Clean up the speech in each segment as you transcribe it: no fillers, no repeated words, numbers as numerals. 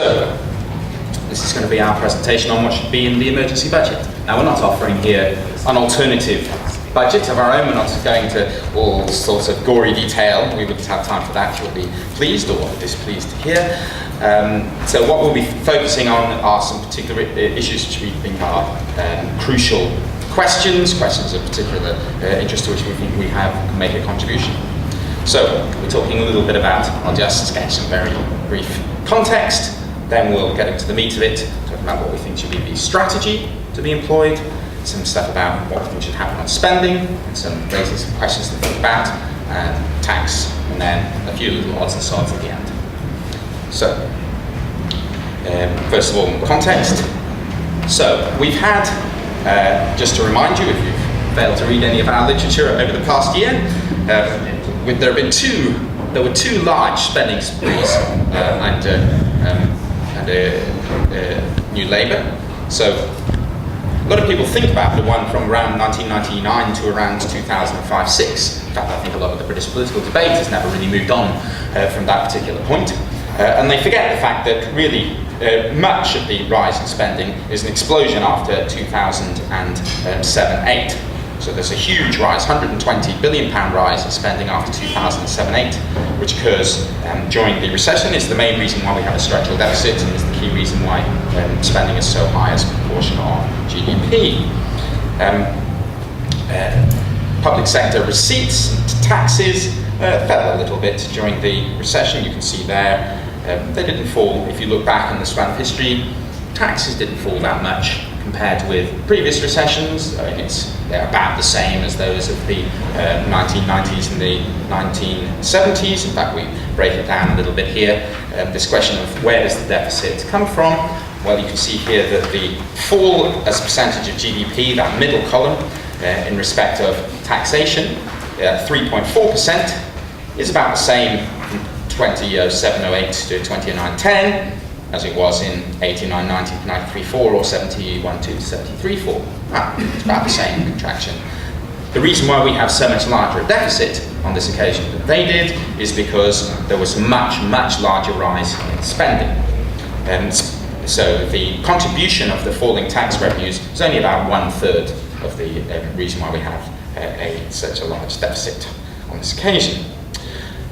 So, this is going to be our presentation on what should be in the emergency budget. Now, we're not offering here an alternative budget of our own. We're not going to all sorts of gory detail. We wouldn't have time for that. You'll be pleased or displeased to hear. So what we'll be focusing on are some particular issues which we think are crucial questions of particular interest to which we think we have can make a contribution. So we're talking a little bit about, I'll just sketch some very brief context, then we'll get into the meat of it, talk about what we think should be the strategy to be employed, some stuff about what we think should happen on spending, and some questions to think about, and tax, and then a few little odds and sods at the end. So, first of all, context. So, we've had, just to remind you, if you've failed to read any of our literature over the past year, there were two large spending sprees under New Labour. So, a lot of people think about the one from around 1999 to around 2005-06. In fact, I think a lot of the British political debate has never really moved on from that particular point. And they forget the fact that really much of the rise in spending is an explosion after 2007-08. So there's a huge rise, £120 billion rise in spending after 2007-08, which occurs during the recession. Is the main reason why we have a structural deficit, and is the key reason why spending is so high as a proportion of GDP. Public sector receipts and taxes fell a little bit during the recession. You can see there they didn't fall. If you look back in the span of history, taxes didn't fall that much compared with previous recessions. I mean, they're about the same as those of the 1990s and the 1970s. In fact, we break it down a little bit here. This question of where does the deficit come from? Well, you can see here that the fall as a percentage of GDP, that middle column, in respect of taxation, 3.4%, is about the same from 2007-08 to 2009-10. As it was in 89-90, 93-4, or 71-2 to 73-4. It's about the same contraction. The reason why we have so much larger deficit on this occasion than they did is because there was a much larger rise in spending. And so the contribution of the falling tax revenues is only about 1/3 of the reason why we have such a large deficit on this occasion.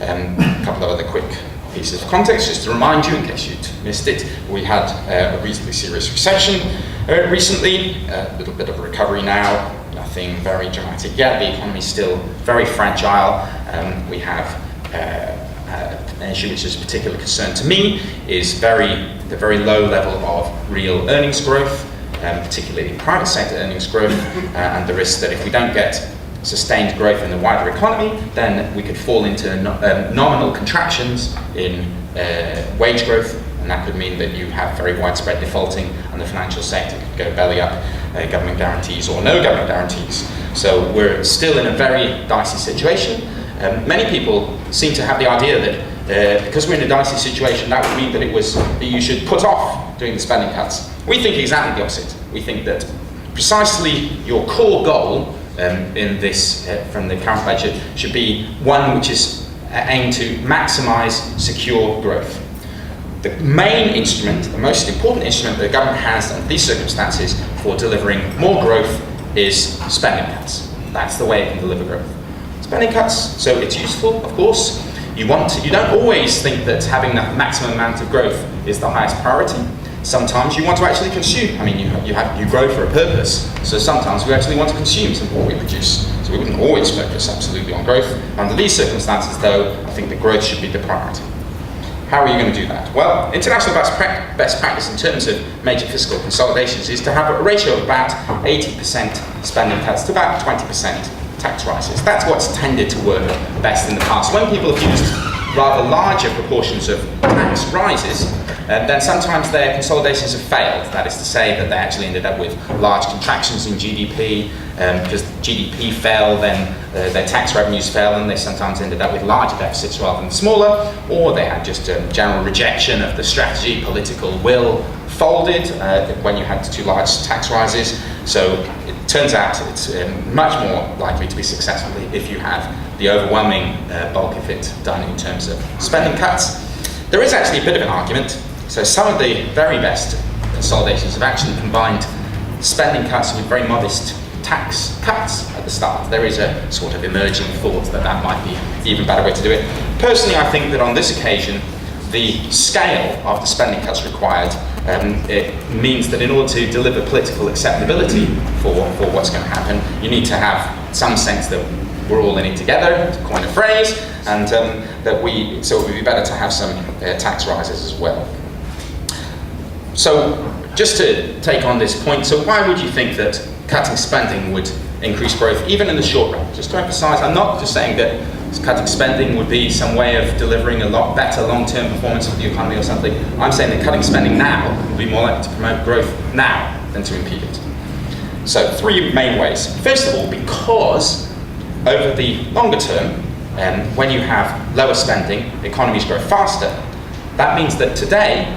A couple of other quick pieces of context, just to remind you, in case you'd missed it, we had a reasonably serious recession recently, a little bit of a recovery now, nothing very dramatic yet. The economy is still very fragile. We have an issue which is a particular concern to me, is the very low level of real earnings growth, particularly private sector earnings growth, and the risk that if we don't get sustained growth in the wider economy, then we could fall into nominal contractions in wage growth, and that could mean that you have very widespread defaulting, and the financial sector could go belly up, government guarantees or no government guarantees. So we're still in a very dicey situation. Many people seem to have the idea that because we're in a dicey situation, that would mean that you should put off doing the spending cuts. We think exactly the opposite. We think that precisely your core goal in this, from the current budget, should be one which is aimed to maximise secure growth. The main instrument, the most important instrument that the government has under these circumstances for delivering more growth is spending cuts. That's the way it can deliver growth. Spending cuts, so it's useful, of course. You don't always think that having the maximum amount of growth is the highest priority. Sometimes you want to actually consume. I mean, you grow for a purpose. So sometimes we actually want to consume some of what we produce. So we wouldn't always focus absolutely on growth. Under these circumstances, though, I think that growth should be the priority. How are you going to do that? Well, international best practice in terms of major fiscal consolidations is to have a ratio of about 80% spending cuts to about 20% tax rises. That's what's tended to work best in the past. When people have used rather larger proportions of tax rises, then sometimes their consolidations have failed. That is to say that they actually ended up with large contractions in GDP. Because GDP fell, then their tax revenues fell, and they sometimes ended up with larger deficits rather than smaller, or they had just a general rejection of the strategy, political will folded when you had too large tax rises. So it turns out it's much more likely to be successful if you have the overwhelming bulk of it done in terms of spending cuts. There is actually a bit of an argument So some of the very best consolidations have actually combined spending cuts with very modest tax cuts at the start. There is a sort of emerging thought that that might be the even better way to do it. Personally, I think that on this occasion, the scale of the spending cuts required it means that in order to deliver political acceptability for what's going to happen, you need to have some sense that we're all in it together, to coin a phrase, and so it would be better to have some tax rises as well. So just to take on this point, so why would you think that cutting spending would increase growth, even in the short run? Just to emphasize, I'm not just saying that cutting spending would be some way of delivering a lot better long-term performance of the economy or something. I'm saying that cutting spending now would be more likely to promote growth now than to impede it. So 3 main ways. First of all, because over the longer term, when you have lower spending, economies grow faster. That means that today,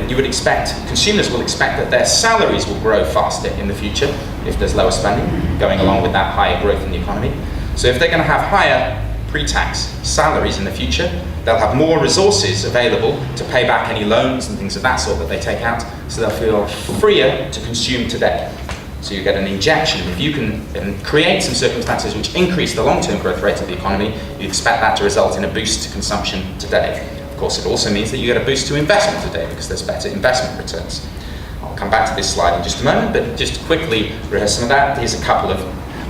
you would expect, consumers will expect that their salaries will grow faster in the future if there's lower spending, going along with that higher growth in the economy. So if they're going to have higher pre-tax salaries in the future, they'll have more resources available to pay back any loans and things of that sort that they take out, so they'll feel freer to consume today. So you get an injection. If you can create some circumstances which increase the long-term growth rate of the economy, you expect that to result in a boost to consumption today. Of course, it also means that you get a boost to investment today because there's better investment returns. I'll come back to this slide in just a moment, but just to quickly rehearse some of that, here's a couple of.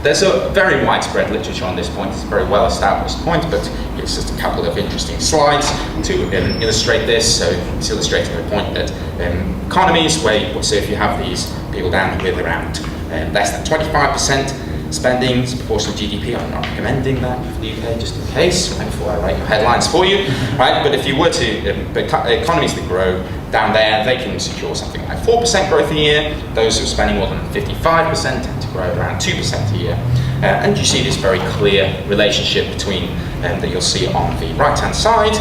There's a very widespread literature on this point. It's a very well-established point, but it's just a couple of interesting slides to illustrate this. So it's illustrating the point that economies where, so if you have these people down with around less than 25% spending as a proportion of GDP, I'm not recommending that for the UK, just in case, before I write your headlines for you, right? But if you were to, economies that grow down there, they can secure something like 4% growth a year. Those who are spending more than 55% tend to grow around 2% a year. And you see this very clear relationship between, that you'll see on the right-hand side,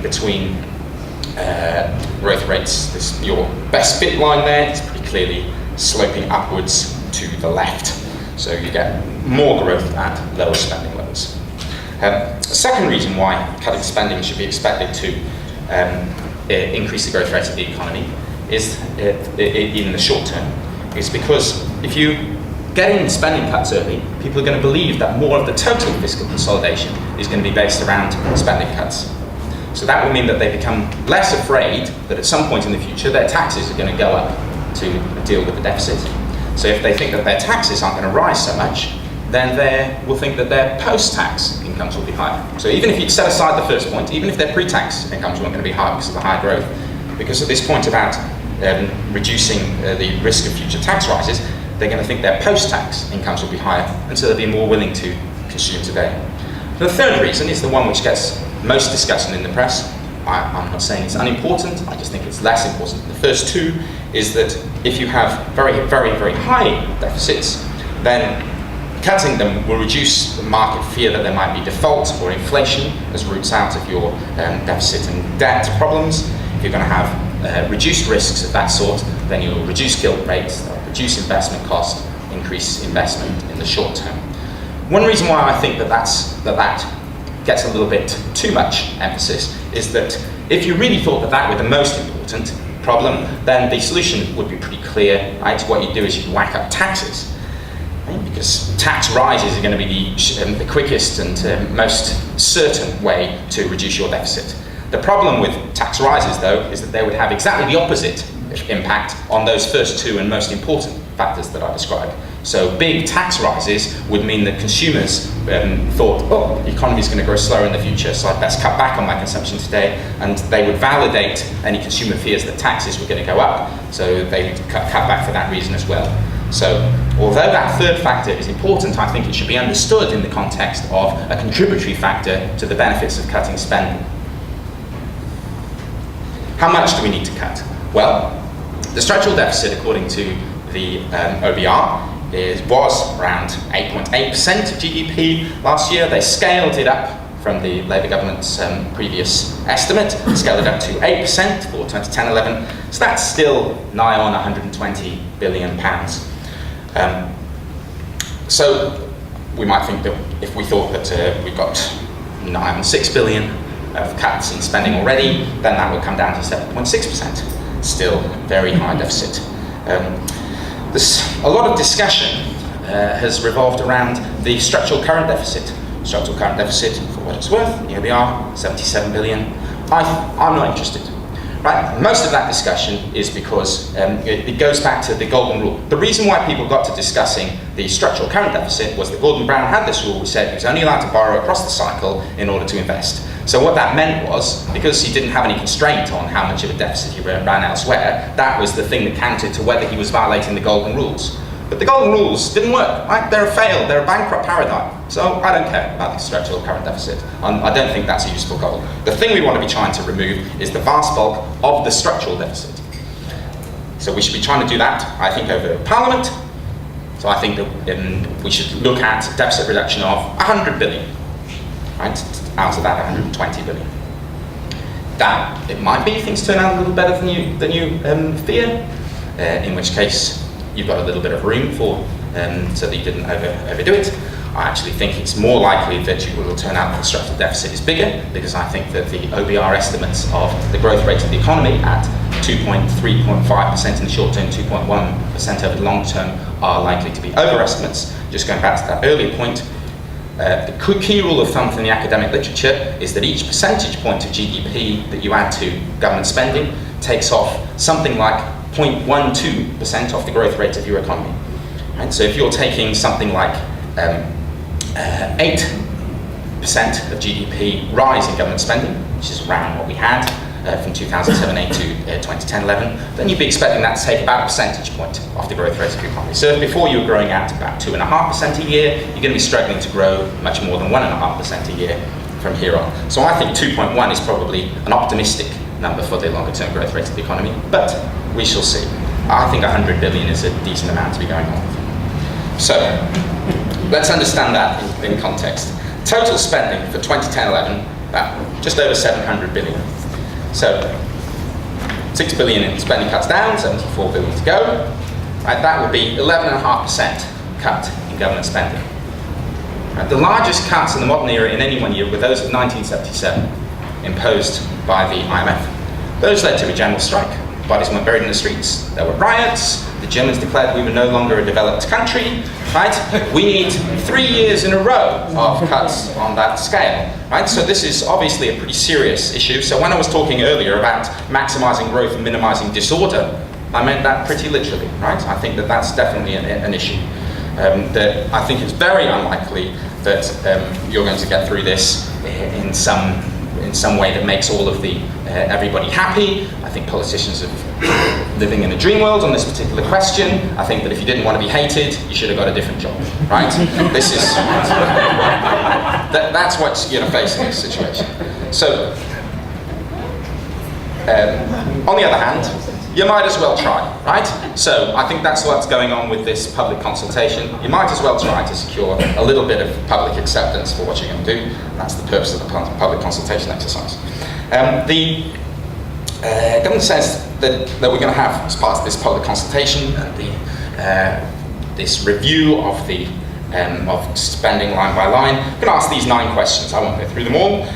between growth rates. This, your best fit line there is pretty clearly sloping upwards to the left. So you get more growth at lower spending levels. The second reason why cutting spending should be expected to increase the growth rate of the economy is in the short term, is because if you get in spending cuts early, people are going to believe that more of the total fiscal consolidation is going to be based around spending cuts. So that will mean that they become less afraid that at some point in the future their taxes are going to go up to deal with the deficit. So if they think that their taxes aren't going to rise so much, then they will think that their post-tax incomes will be higher. So even if you set aside the first point, even if their pre-tax incomes weren't going to be higher because of the high growth, because of this point about reducing the risk of future tax rises, they're going to think their post-tax incomes will be higher, and so they'll be more willing to consume today. The third reason is the one which gets most discussion in the press. I'm not saying it's unimportant, I just think it's less important. The first two is that if you have very, very, very high deficits, then cutting them will reduce the market fear that there might be default or inflation as roots out of your deficit and debt problems. If you're going to have reduced risks of that sort, then you'll reduce gilt rates, reduce investment cost, increase investment in the short term. One reason why I think that that gets a little bit too much emphasis is that if you really thought that that were the most important problem, then the solution would be pretty clear, right? What you do is you whack up taxes, right? Because tax rises are going to be the quickest and most certain way to reduce your deficit. The problem with tax rises, though, is that they would have exactly the opposite impact on those first two and most important factors that I described. So big tax rises would mean that consumers thought, oh, the economy is going to grow slower in the future, so I'd best cut back on my consumption today, and they would validate any consumer fears that taxes were going to go up, so they would cut back for that reason as well. So although that third factor is important, I think it should be understood in the context of a contributory factor to the benefits of cutting spending. How much do we need to cut? Well, the structural deficit, according to the OBR, was around 8.8% of GDP last year. They scaled it up from the Labour government's previous estimate, scaled it up to 8% for 2010-11. So that's still nigh on £120 billion. So we might think that if we thought that we've got nigh on £6 billion of cuts in spending already, then that would come down to 7.6%. Still very high deficit. There's a lot of discussion has revolved around the structural current deficit. Structural current deficit, for what it's worth, here we are, 77 billion. I'm not interested. Right? Most of that discussion is because it goes back to the golden rule. The reason why people got to discussing the structural current deficit was that Gordon Brown had this rule which said he was only allowed to borrow across the cycle in order to invest. So what that meant was, because he didn't have any constraint on how much of a deficit he ran elsewhere, that was the thing that counted to whether he was violating the golden rules. But the golden rules didn't work, right? They're a failed, they're a bankrupt paradigm. So I don't care about the structural current deficit. I don't think that's a useful goal. The thing we want to be trying to remove is the vast bulk of the structural deficit. So we should be trying to do that, I think, over Parliament. So I think that we should look at deficit reduction of 100 billion, right? Out of that 120 billion. That, it might be things turn out a little better than you fear, in which case you've got a little bit of room for, so that you didn't overdo it. I actually think it's more likely that you will turn out that the structural deficit is bigger, because I think that the OBR estimates of the growth rate of the economy at 3.5% in the short term, 2.1% over the long term are likely to be overestimates. Just going back to that earlier point, the key rule of thumb from the academic literature is that each percentage point of GDP that you add to government spending takes off something like 0.12% off the growth rate of your economy. Right? So if you're taking something like 8% of GDP rise in government spending, which is around what we had from 2007-8 to 2010-11, then you'd be expecting that to take about a percentage point off the growth rate of your economy. So if before you were growing at about 2.5% a year, you're going to be struggling to grow much more than 1.5% a year from here on. So I think 2.1 is probably an optimistic number for the longer term growth rate of the economy, but we shall see. I think 100 billion is a decent amount to be going on with. So let's understand that in context. Total spending for 2010-11, just over 700 billion. So 6 billion in spending cuts down, 74 billion to go. Right, that would be 11.5% cut in government spending. Right, the largest cuts in the modern era in any one year were those of 1977, imposed by the IMF. Those led to a general strike. Bodies were buried in the streets. There were riots. The Germans declared we were no longer a developed country. Right? We need 3 years in a row of cuts on that scale. Right? So this is obviously a pretty serious issue. So when I was talking earlier about maximizing growth and minimizing disorder, I meant that pretty literally. Right? I think that that's definitely an issue. That I think it's very unlikely that you're going to get through this in some way that makes all of the everybody happy. I think politicians are living in a dream world on this particular question. I think that if you didn't want to be hated, you should have got a different job, right? This is that's what you're going to face in this situation. So, on the other hand, you might as well try, right? So I think that's what's going on with this public consultation. You might as well try to secure a little bit of public acceptance for what you're going to do. That's the purpose of the public consultation exercise. The government says that we're going to have, as part of this public consultation, this review of the of spending line by line. I'm going to ask these 9 questions. I won't go through them all.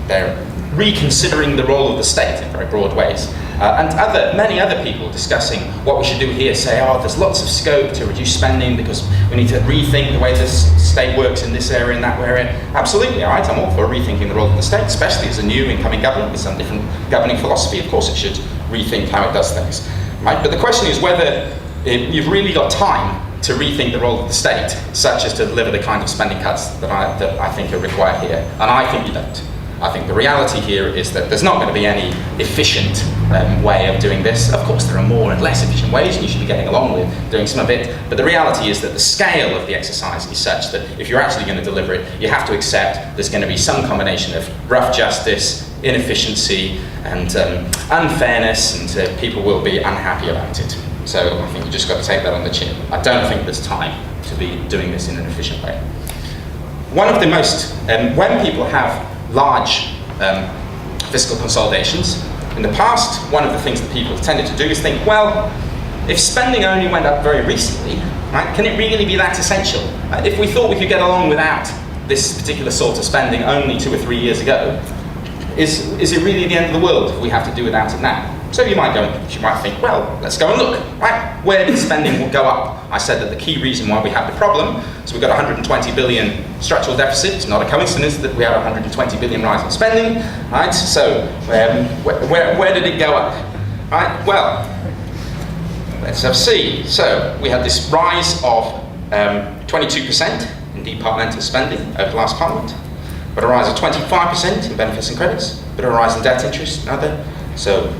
They're reconsidering the role of the state in very broad ways. And many other people discussing what we should do here say, oh, there's lots of scope to reduce spending because we need to rethink the way the state works in this area and that area. Absolutely, all right, I'm all for rethinking the role of the state, especially as a new incoming government with some different governing philosophy. Of course it should rethink how it does things, right? But the question is whether you've really got time to rethink the role of the state, such as to deliver the kind of spending cuts that I think are required here. And I think you don't. I think the reality here is that there's not going to be any efficient way of doing this. Of course, there are more and less efficient ways, and you should be getting along with doing some of it. But the reality is that the scale of the exercise is such that if you're actually going to deliver it, you have to accept there's going to be some combination of rough justice, inefficiency, and unfairness, and people will be unhappy about it. So I think you just got to take that on the chin. I don't think there's time to be doing this in an efficient way. One of the most, when people have large fiscal consolidations. In the past, one of the things that people have tended to do is think, well, if spending only went up very recently, right, can it really be that essential? If we thought we could get along without this particular sort of spending only 2 or 3 years ago, is it really the end of the world if we have to do without it now? So you might think, well, let's go and look, right? Where did spending go up? I said that the key reason why we have the problem, so we've got 120 billion structural deficit. It's not a coincidence that we have 120 billion rise in spending, right? So where did it go up? Right? Well, let's have a see. So we had this rise of 22% in departmental spending over the last Parliament, but a rise of 25% in benefits and credits, but a rise in debt interest and other. So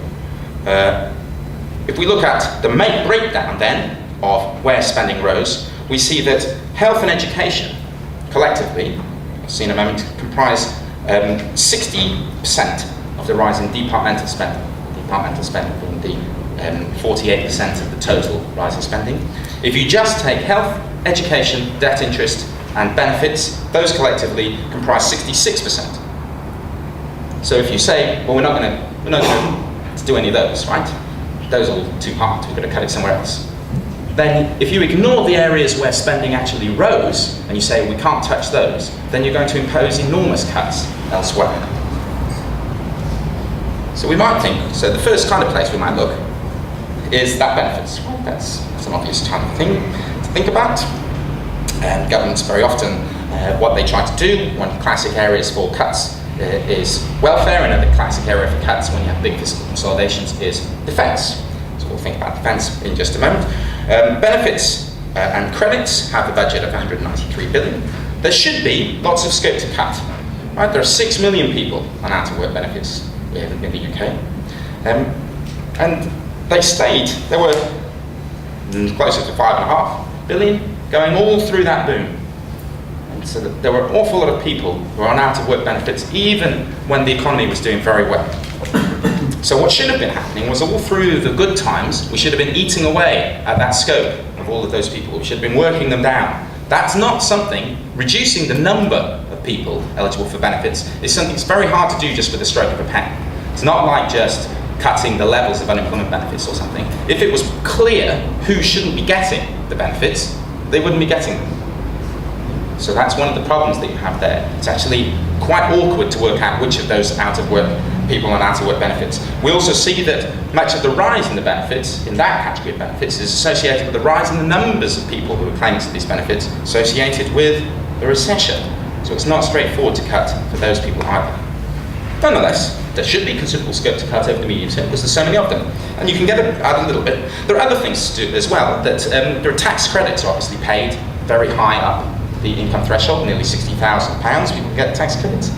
if we look at the breakdown then of where spending rose, we see that health and education collectively, I'll see in a moment, comprise 60% of the rise in departmental spending. Departmental spending being the 48% of the total rise in spending. If you just take health, education, debt interest, and benefits, those collectively comprise 66%. So if you say, well, we're not going to do any of those, right? Those are all too hard, we're going to cut it somewhere else. Then if you ignore the areas where spending actually rose, and you say we can't touch those, then you're going to impose enormous cuts elsewhere. So we might think, so the first kind of place we might look is that benefits. Right? That's an obvious kind of thing to think about. And governments very often, what they try to do, one of the classic areas for cuts is welfare. Another classic area for cuts when you have big fiscal consolidations is defence. So we'll think about defence in just a moment. Benefits and credits have a budget of 193 billion. There should be lots of scope to cut. Right? There are 6 million people on out-of-work benefits in the UK. And they stayed, there were closer to 5.5 billion going all through that boom. And so there were an awful lot of people who were on out-of-work benefits even when the economy was doing very well. So what should have been happening was all through the good times, we should have been eating away at that scope of all of those people. We should have been working them down. That's not something, reducing the number of people eligible for benefits is something that's very hard to do just with a stroke of a pen. It's not like just cutting the levels of unemployment benefits or something. If it was clear who shouldn't be getting the benefits, they wouldn't be getting them. So that's one of the problems that you have there. It's actually quite awkward to work out which of those out-of-work people on out-of-work benefits. We also see that much of the rise in the benefits, in that category of benefits, is associated with the rise in the numbers of people who are claiming to these benefits associated with the recession. So it's not straightforward to cut for those people either. Nonetheless, there should be considerable scope to cut over the medium term because there's so many of them. And you can get out a little bit. There are other things to do as well. That there are tax credits are obviously paid very high up the income threshold, nearly £60,000 people get tax credits.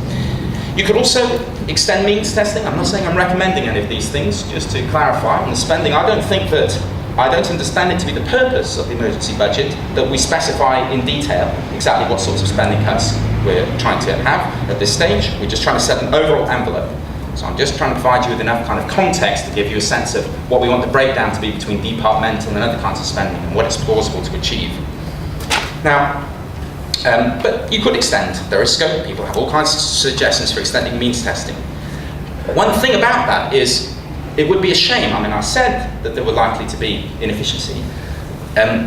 You could also extend means testing. I'm not saying I'm recommending any of these things, just to clarify on the spending. I don't understand it to be the purpose of the emergency budget that we specify in detail exactly what sorts of spending cuts we're trying to have at this stage. We're just trying to set an overall envelope. So I'm just trying to provide you with enough kind of context to give you a sense of what we want the breakdown to be between departmental and other kinds of spending and what it's plausible to achieve. Now, but you could extend. There is scope. People have all kinds of suggestions for extending means testing. One thing about that is it would be a shame. I mean, I said that there were likely to be inefficiency.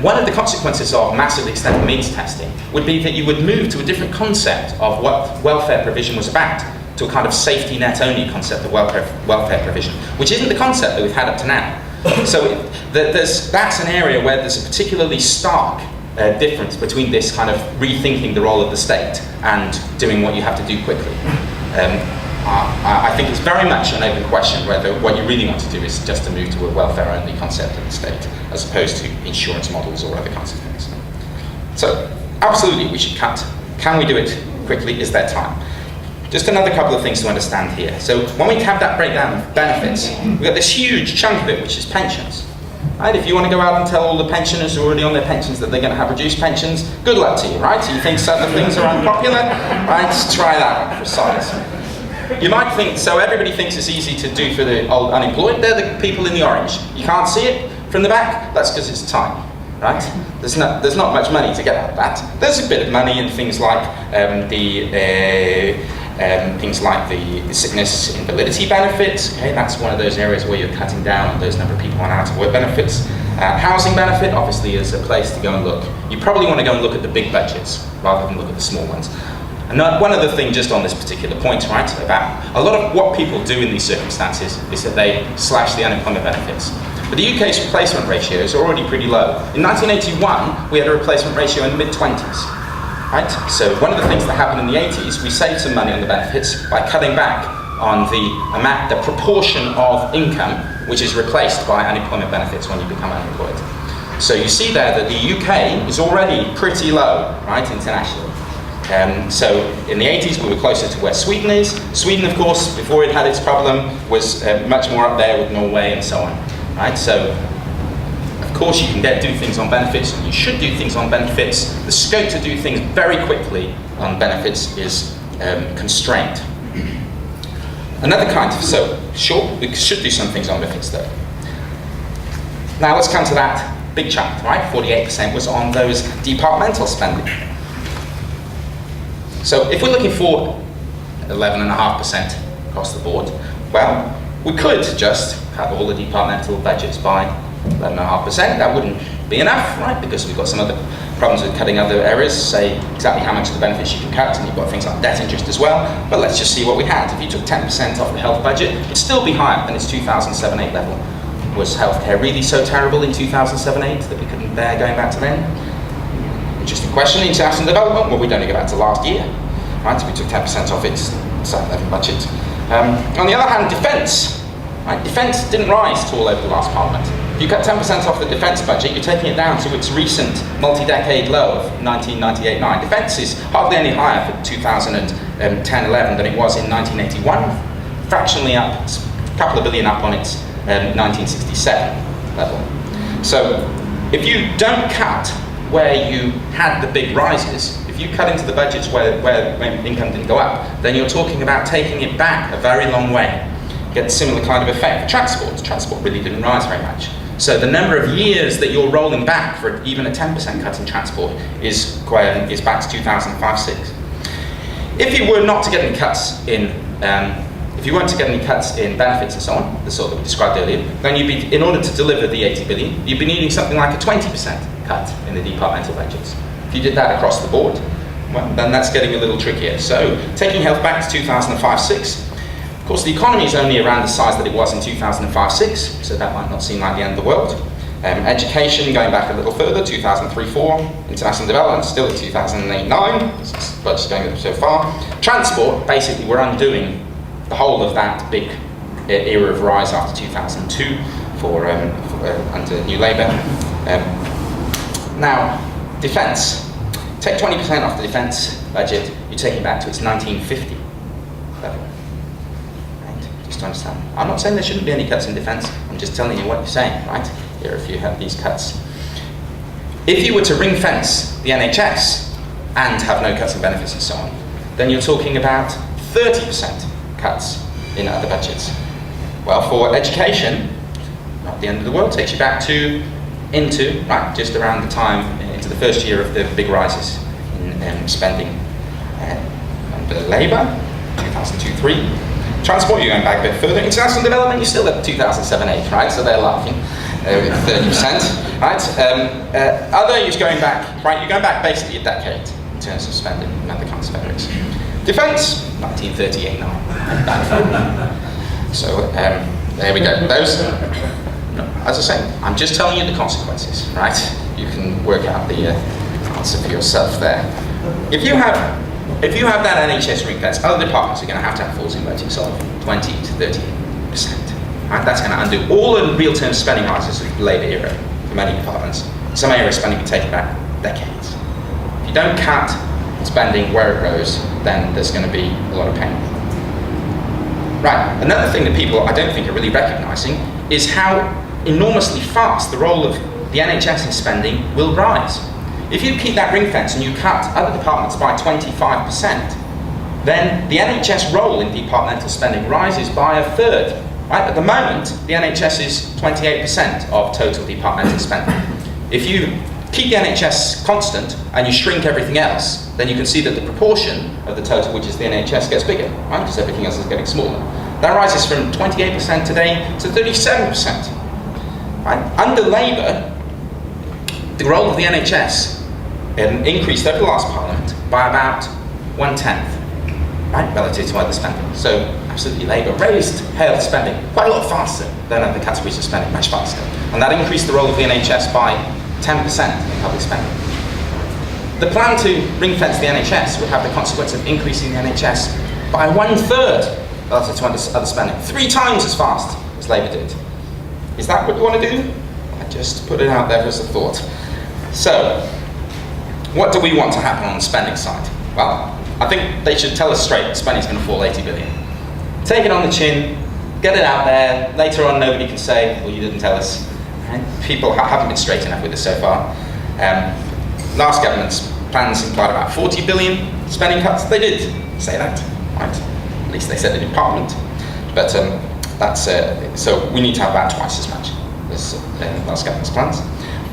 One of the consequences of massively extending means testing would be that you would move to a different concept of what welfare provision was about, to a kind of safety net only concept of welfare provision, which isn't the concept that we've had up to now. So that's an area where there's a particularly stark difference between this kind of rethinking the role of the state and doing what you have to do quickly. I think it's very much an open question whether what you really want to do is just to move to a welfare-only concept of the state, as opposed to insurance models or other kinds of things. So, absolutely, we should cut. Can we do it quickly? Is there time? Just another couple of things to understand here. So, when we have that breakdown of benefits, we've got this huge chunk of it, which is pensions. Right? If you want to go out and tell all the pensioners who are already on their pensions that they're going to have reduced pensions, good luck to you, right? You think certain things are unpopular? Right? Try that one for size. You might think, so everybody thinks it's easy to do for the old unemployed. They're the people in the orange. You can't see it from the back? That's because it's tiny, right? There's not much money to get out of that. There's a bit of money in things like the sickness invalidity benefits. Okay, that's one of those areas where you're cutting down on those number of people on out-of-work benefits. Housing benefit, obviously, is a place to go and look. You probably want to go and look at the big budgets rather than look at the small ones. And one other thing just on this particular point, right, about a lot of what people do in these circumstances is that they slash the unemployment benefits. But the UK's replacement ratios are already pretty low. In 1981, we had a replacement ratio in the mid-20s. Right? So one of the things that happened in the 80s, we saved some money on the benefits by cutting back on the proportion of income which is replaced by unemployment benefits when you become unemployed. So you see there that the UK is already pretty low, right, internationally. So in the 80s we were closer to where Sweden is. Sweden, of course, before it had its problem, was much more up there with Norway and so on. Right? So of course you can do things on benefits, and you should do things on benefits. The scope to do things very quickly on benefits is constrained. Another kind of, so sure, we should do some things on benefits though. Now let's come to that big chunk, right? 48% was on those departmental spending. So if we're looking for 11.5% across the board, well, we could just cut all the departmental budgets by 11.5%. That wouldn't be enough, right? Because we've got some other problems with cutting other areas, say exactly how much of the benefits you can cut, and you've got things like debt interest as well. But let's just see what we had. If you took 10% off the health budget, it'd still be higher than its 2007-8 level. Was healthcare really so terrible in 2007-8 that we couldn't bear going back to then? Interesting question. International development, well, we'd only go back to last year, right? We took 10% off its 7-11 budget. On the other hand, defence. Right? Defence didn't rise at all over the last parliament. If you cut 10% off the defence budget, you're taking it down to its recent multi-decade low of 1998-9. Defence is hardly any higher for 2010-11 than it was in 1981. Fractionally up, a couple of billion up on its 1967 level. So if you don't cut where you had the big rises, if you cut into the budgets where income didn't go up, then you're talking about taking it back a very long way. Get a similar kind of effect. Transport really didn't rise very much. So the number of years that you're rolling back for even a 10% cut in transport is back to 2005-6. If you were not to get any cuts in, if you weren't to get any cuts in benefits and so on, the sort that we described earlier, then you'd be, in order to deliver the 80 billion, you'd be needing something like a 20% cut in the departmental budgets. If you did that across the board, well, then that's getting a little trickier. So taking health back to 2005-6. Of course, the economy is only around the size that it was in 2005-6, so that might not seem like the end of the world. Education, going back a little further, 2003-4. International development, still at 2008-9, but it's going up so far. Transport, basically, we're undoing the whole of that big era of rise after 2002 for under New Labour. Now, defence. Take 20% off the defence budget, you're taking it back to its 1950 level. To understand. I'm not saying there shouldn't be any cuts in defence, I'm just telling you what you're saying, right? Here, if you have these cuts. If you were to ring fence the NHS and have no cuts in benefits and so on, then you're talking about 30% cuts in other budgets. Well, for education, not the end of the world, takes you back just around the time, into the first year of the big rises in spending under Labour, 2002-3. Transport, you're going back a bit further. International development, you're still at 2007-8, right? So they're laughing with 30%, right? Other, you're going back, right? You're going back basically a decade in terms of spending and other kinds of areas. Defence, 1938-9. So there we go. Those, as I say, I'm just telling you the consequences, right? You can work out the answer for yourself there. If you have that NHS ring fence, other departments are going to have forcing budgets of 20 to 30%. Right? That's going to undo all the real term spending rises of the Labour era for many departments. Some area of spending can take back decades. If you don't cut spending where it grows, then there's going to be a lot of pain. Right, another thing that people I don't think are really recognising is how enormously fast the role of the NHS in spending will rise. If you keep that ring fence and you cut other departments by 25%, then the NHS role in departmental spending rises by a third. Right? At the moment, the NHS is 28% of total departmental spending. If you keep the NHS constant and you shrink everything else, then you can see that the proportion of the total, which is the NHS, gets bigger, right? Because everything else is getting smaller. That rises from 28% today to 37%. Right? Under Labour, the role of the NHS increased over the last Parliament by about 1/10, right, relative to other spending. So absolutely Labour raised health spending quite a lot faster than other categories of spending, much faster. And that increased the role of the NHS by 10% in public spending. The plan to ring-fence the NHS would have the consequence of increasing the NHS by 1/3 relative to other spending, 3 times as fast as Labour did. Is that what you want to do? I just put it out there as a thought. So, what do we want to happen on the spending side? Well, I think they should tell us straight, spending's going to fall 80 billion. Take it on the chin, get it out there, later on nobody can say, well, you didn't tell us. Right? People haven't been straight enough with this so far. Last government's plans implied about 40 billion spending cuts. They did say that, right? At least they said it in Parliament. But so we need to have about twice as much as last government's plans.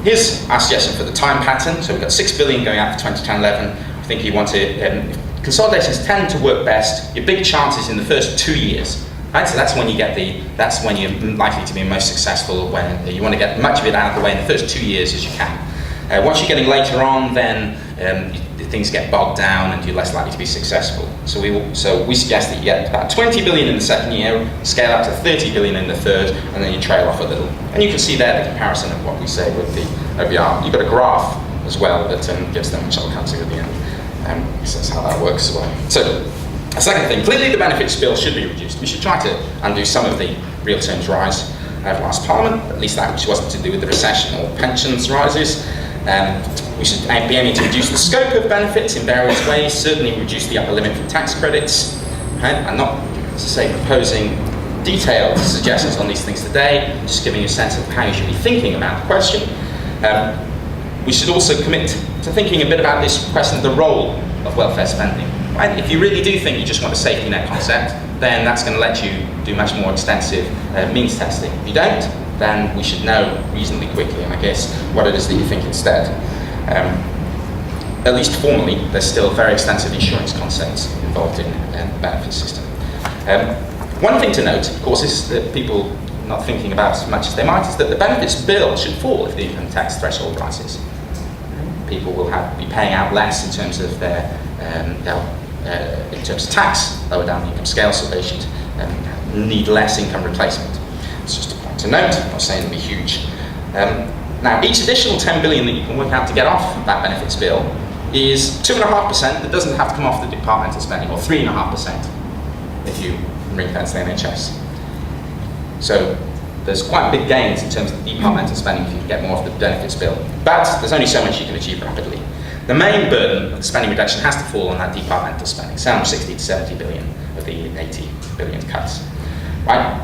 Here's our suggestion for the time pattern. So we've got 6 billion going out for 2010-11. I think you want to, consolidations tend to work best. Your big chances in the first 2 years, right? So that's when you get that's when you're likely to be most successful, when you want to get much of it out of the way in the first 2 years as you can. Once you're getting later on, then things get bogged down and you're less likely to be successful. So we suggest that you get about 20 billion in the second year, scale up to 30 billion in the third, and then you trail off a little. And you can see there the comparison of what we say with the OBR. You've got a graph as well that gives them, which I'll come to at the end. So that's how that works as well. So, a second thing, clearly the benefits bill should be reduced. We should try to undo some of the real terms rise over last Parliament, at least that which wasn't to do with the recession or pensions rises. We should be aiming to reduce the scope of benefits in various ways, certainly reduce the upper limit for tax credits. Right? I'm not, as I say, proposing detailed suggestions on these things today, just giving you a sense of how you should be thinking about the question. We should also commit to thinking a bit about this question of the role of welfare spending. Right? If you really do think you just want a safety net concept, then that's going to let you do much more extensive means testing. If you don't, then we should know reasonably quickly, I guess, what it is that you think instead. At least formally, there's still very extensive insurance concepts involved in the benefit system. One thing to note, of course, is that people not thinking about as much as they might, is that the benefits bill should fall if the income tax threshold rises. People will be paying out less in terms of their in terms of tax, lower down the income scale, so they should need less income replacement. It's just a point to note. I'm not saying it'll be huge. Now, each additional 10 billion that you can work out to get off that benefits bill is 2.5% that doesn't have to come off the departmental spending, or 3.5% if you ring-fence the NHS. So there's quite big gains in terms of the departmental spending if you can get more of the benefits bill. But there's only so much you can achieve rapidly. The main burden of the spending reduction has to fall on that departmental spending, some 60 to 70 billion of the 80 billion cuts. Right?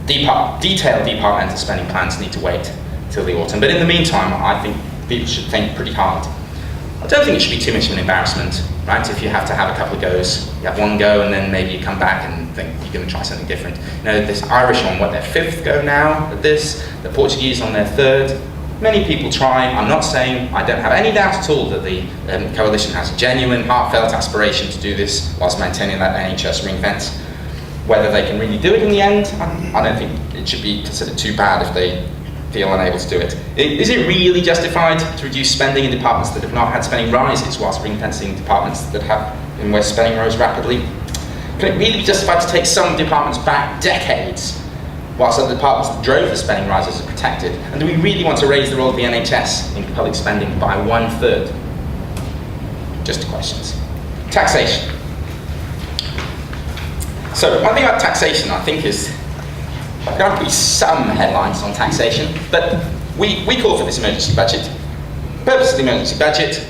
Detailed departmental spending plans need to wait till the autumn. But in the meantime, I think people should think pretty hard. I don't think it should be too much of an embarrassment, right? If you have to have a couple of goes, you have one go and then maybe you come back and think you're going to try something different. You know, this Irish on their 5th go now at this, the Portuguese on their 3rd. Many people try. I'm not saying, I don't have any doubt at all that the coalition has a genuine, heartfelt aspiration to do this whilst maintaining that NHS ring fence. Whether they can really do it in the end, I don't think it should be considered too bad if they feel unable to do it. Is it really justified to reduce spending in departments that have not had spending rises whilst ring-fencing departments that have, in where spending rose rapidly? Can it really be justified to take some departments back decades whilst other departments that drove the spending rises are protected? And do we really want to raise the role of the NHS in public spending by 1/3? Just questions. Taxation. So one thing about taxation, I think, is there are going to be some headlines on taxation, but we call for this emergency budget. The purpose of the emergency budget,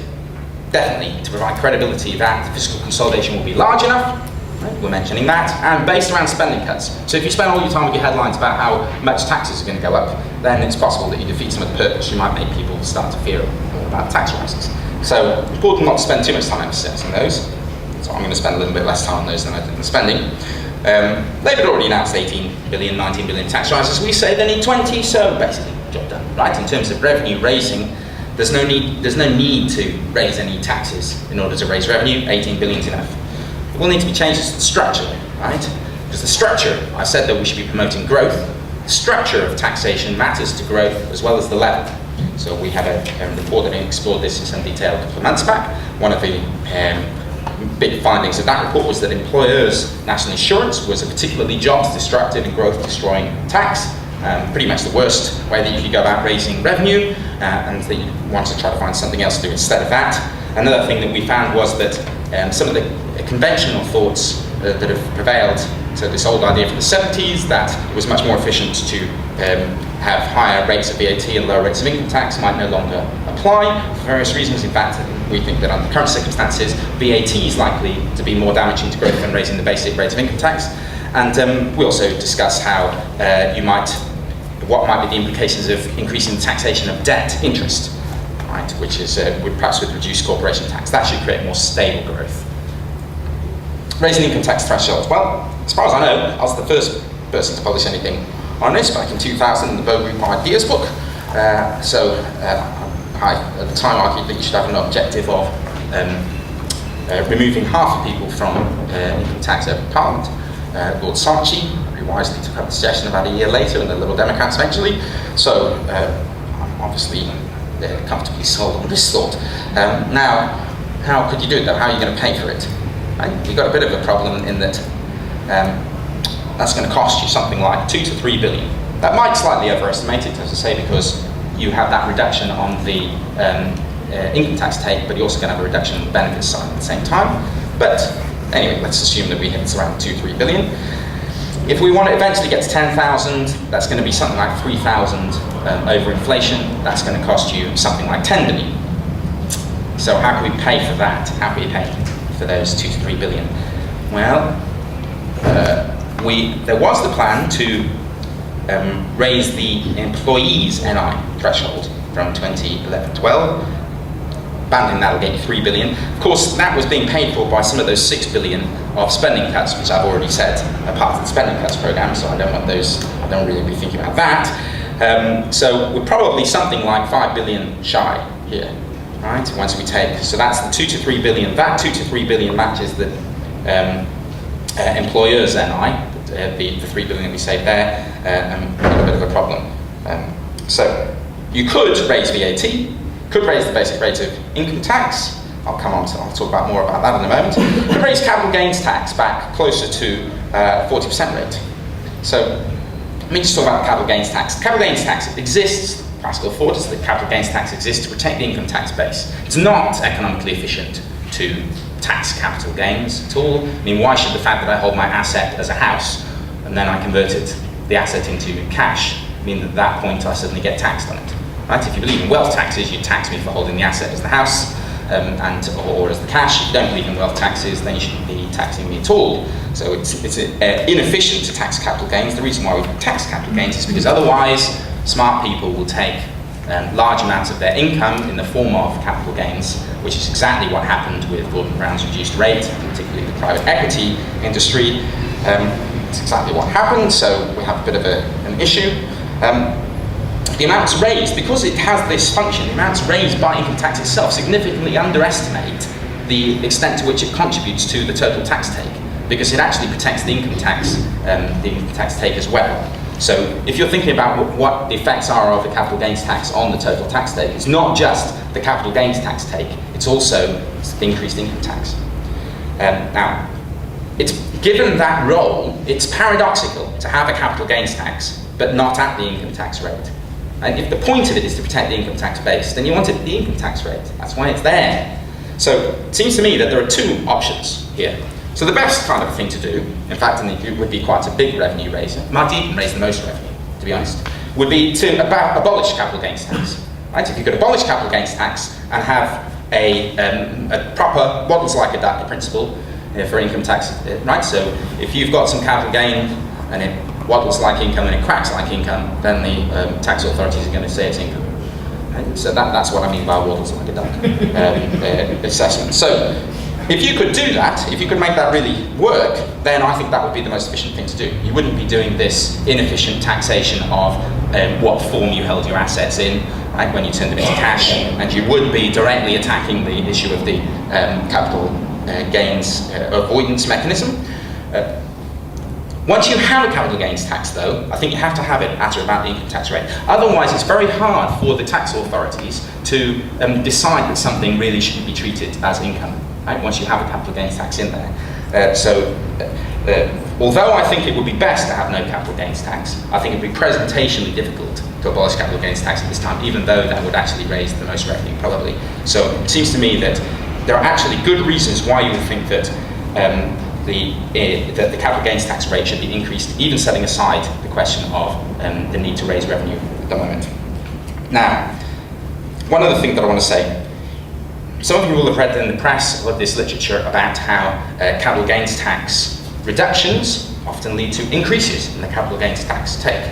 definitely to provide credibility that the fiscal consolidation will be large enough, right? We're mentioning that, and based around spending cuts. So if you spend all your time with your headlines about how much taxes are going to go up, then it's possible that you defeat some of the purpose. You might make people start to fear more about tax rises. So it's important not to spend too much time emphasising those. So I'm going to spend a little bit less time on those than I did on spending. They've already announced 18 billion, 19 billion tax rises. We say they need 20, so basically, job done, right? In terms of revenue raising, there's no need to raise any taxes in order to raise revenue. 18 billion is enough. It will need to be changes to the structure, right? Because the structure, I said that we should be promoting growth. The structure of taxation matters to growth as well as the level. So we have a report that explored this in some detail a couple of months back. One of the big findings of that report was that employers' national insurance was a particularly jobs-destructive and growth-destroying tax. Pretty much the worst way that you could go about raising revenue, and that you want to try to find something else to do instead of that. Another thing that we found was that some of the conventional thoughts that have prevailed, so this old idea from the 70s that it was much more efficient to have higher rates of VAT and lower rates of income tax, might no longer apply for various reasons. In fact, we think that under current circumstances, VAT is likely to be more damaging to growth than raising the basic rate of income tax. And we also discuss how what might be the implications of increasing the taxation of debt interest, right, which is perhaps with reduced corporation tax. That should create more stable growth. Raising income tax thresholds. Well, as far as I know, I was the first person to publish anything on this back in 2000 in the Vogue Group Ideas book. I, at the time, argued that you should have an objective of removing half of people from income tax over Parliament. Lord Sarchi very wisely took up the suggestion about a year later, and the Liberal Democrats eventually. So I'm obviously comfortably sold on this thought. Now, how could you do it though? How are you going to pay for it? Right? You've got a bit of a problem in that that's going to cost you something like 2 to 3 billion. That might slightly overestimate it, as I say, because you have that reduction on the income tax take, but you're also going to have a reduction on the benefits side at the same time. But anyway, let's assume that it's around 2-3 billion. If we want to eventually get to 10,000, that's going to be something like 3,000 over inflation. That's going to cost you something like 10 billion. So how can we pay for that? How can we pay for those 2 to 3 billion? Well, there was the plan to raise the employees' NI threshold from 2011-12. Banding that'll get you 3 billion. Of course, that was being paid for by some of those 6 billion of spending cuts, which I've already said are part of the spending cuts program, so I don't really be thinking about that. So we're probably something like 5 billion shy here, right? Once we take, so that's the 2 to 3 billion. That 2 to 3 billion matches the employers' NI, the 3 billion we saved there, and we've got a bit of a problem. So you could raise VAT, could raise the basic rate of income tax. I'll talk about more about that in a moment. Could raise capital gains tax back closer to 40% rate. So let me just talk about the capital gains tax. Capital gains tax exists, practical thought is that capital gains tax exists to protect the income tax base. It's not economically efficient to tax capital gains at all. I mean, why should the fact that I hold my asset as a house and then I converted the asset into cash mean that at that point I suddenly get taxed on it? Right? If you believe in wealth taxes, you tax me for holding the asset as the house or as the cash. If you don't believe in wealth taxes, then you shouldn't be taxing me at all. So it's inefficient to tax capital gains. The reason why we tax capital gains is because otherwise smart people will take large amounts of their income in the form of capital gains, which is exactly what happened with Gordon Brown's reduced rate, particularly the private equity industry. It's exactly what happened, so we have a bit of an issue. The amounts raised, because it has this function, the amounts raised by income tax itself significantly underestimate the extent to which it contributes to the total tax take, because it actually protects the income tax take as well. So if you're thinking about what the effects are of the capital gains tax on the total tax take, it's not just the capital gains tax take, it's also the increased income tax. Now, given that role, it's paradoxical to have a capital gains tax, but not at the income tax rate. And if the point of it is to protect the income tax base, then you want it at the income tax rate. That's why it's there. So it seems to me that there are two options here. So the best kind of thing to do, in fact, and it would be quite a big revenue raiser, might even raise the most revenue, to be honest, would be to abolish capital gains tax. Right? If you could abolish capital gains tax and have a proper, what looks like a DACA principle for income tax, right? So if you've got some capital gain and it waddles like income and it cracks like income, then the tax authorities are going to say it's income. Right? So that's what I mean by waddles like a duck assessment. So if you could do that, if you could make that really work, then I think that would be the most efficient thing to do. You wouldn't be doing this inefficient taxation of what form you held your assets in, right, when you turned them into cash, and you would be directly attacking the issue of the capital gains avoidance mechanism. Once you have a capital gains tax, though, I think you have to have it at or about the income tax rate. Otherwise, it's very hard for the tax authorities to decide that something really shouldn't be treated as income. right, once you have a capital gains tax in there. Although I think it would be best to have no capital gains tax, I think it would be presentationally difficult to abolish capital gains tax at this time, even though that would actually raise the most revenue, probably. So it seems to me that there are actually good reasons why you would think that that the capital gains tax rate should be increased, even setting aside the question of the need to raise revenue at the moment. Now, one other thing that I want to say. Some of you will have read in the press or this literature about how capital gains tax reductions often lead to increases in the capital gains tax take.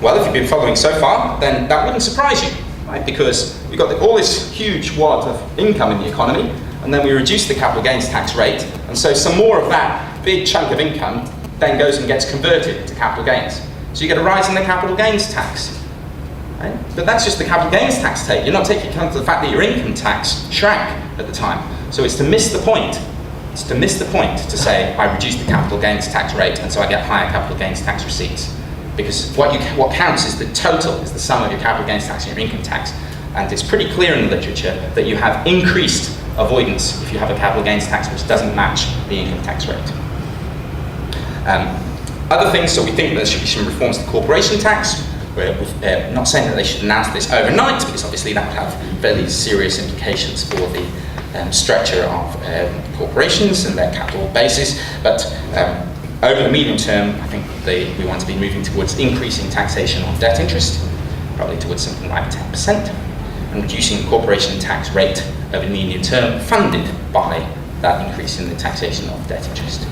Well, if you've been following so far, then that wouldn't surprise you, right? Because we've got all this huge wad of income in the economy, and then we reduce the capital gains tax rate, and so some more of that big chunk of income then goes and gets converted into capital gains. So you get a rise in the capital gains tax. Right? But that's just the capital gains tax take. You're not taking account of the fact that your income tax shrank at the time. So it's to miss the point. It's to miss the point to say, I reduce the capital gains tax rate, and so I get higher capital gains tax receipts. Because what counts is the total, is the sum of your capital gains tax and your income tax. And it's pretty clear in the literature that you have increased avoidance if you have a capital gains tax which doesn't match the income tax rate. Other things, so we think there should be some reforms to the corporation tax. We're not saying that they should announce this overnight, because obviously that would have very serious implications for the structure of corporations and their capital bases. But over the medium term, I think we want to be moving towards increasing taxation on debt interest, probably towards something like 10%, and reducing the corporation tax rate over the medium term, funded by that increase in the taxation of debt interest.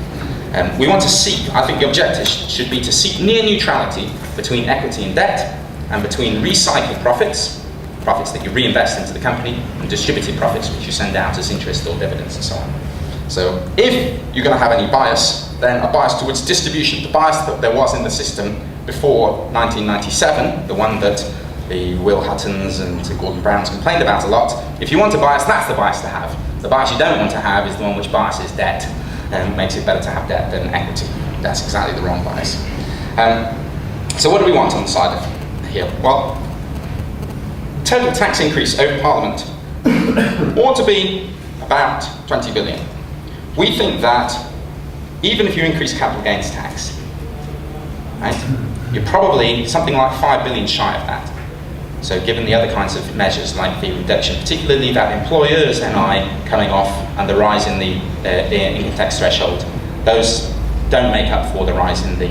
We want to seek, I think the objective should be to seek near neutrality between equity and debt, and between recycled profits, profits that you reinvest into the company, and distributed profits which you send out as interest or dividends and so on. So if you're going to have any bias, then a bias towards distribution, the bias that there was in the system before 1997, the one that the Will Huttons and Gordon Browns complained about a lot. If you want a bias, that's the bias to have. The bias you don't want to have is the one which biases debt and makes it better to have debt than equity. That's exactly the wrong bias. So what do we want on the side of here? Well, total tax increase over Parliament ought to be about 20 billion. We think that even if you increase capital gains tax, right, you're probably something like 5 billion shy of that. So given the other kinds of measures like the reduction, particularly that employers' NI coming off and the rise in the income tax threshold, those don't make up for the rise in the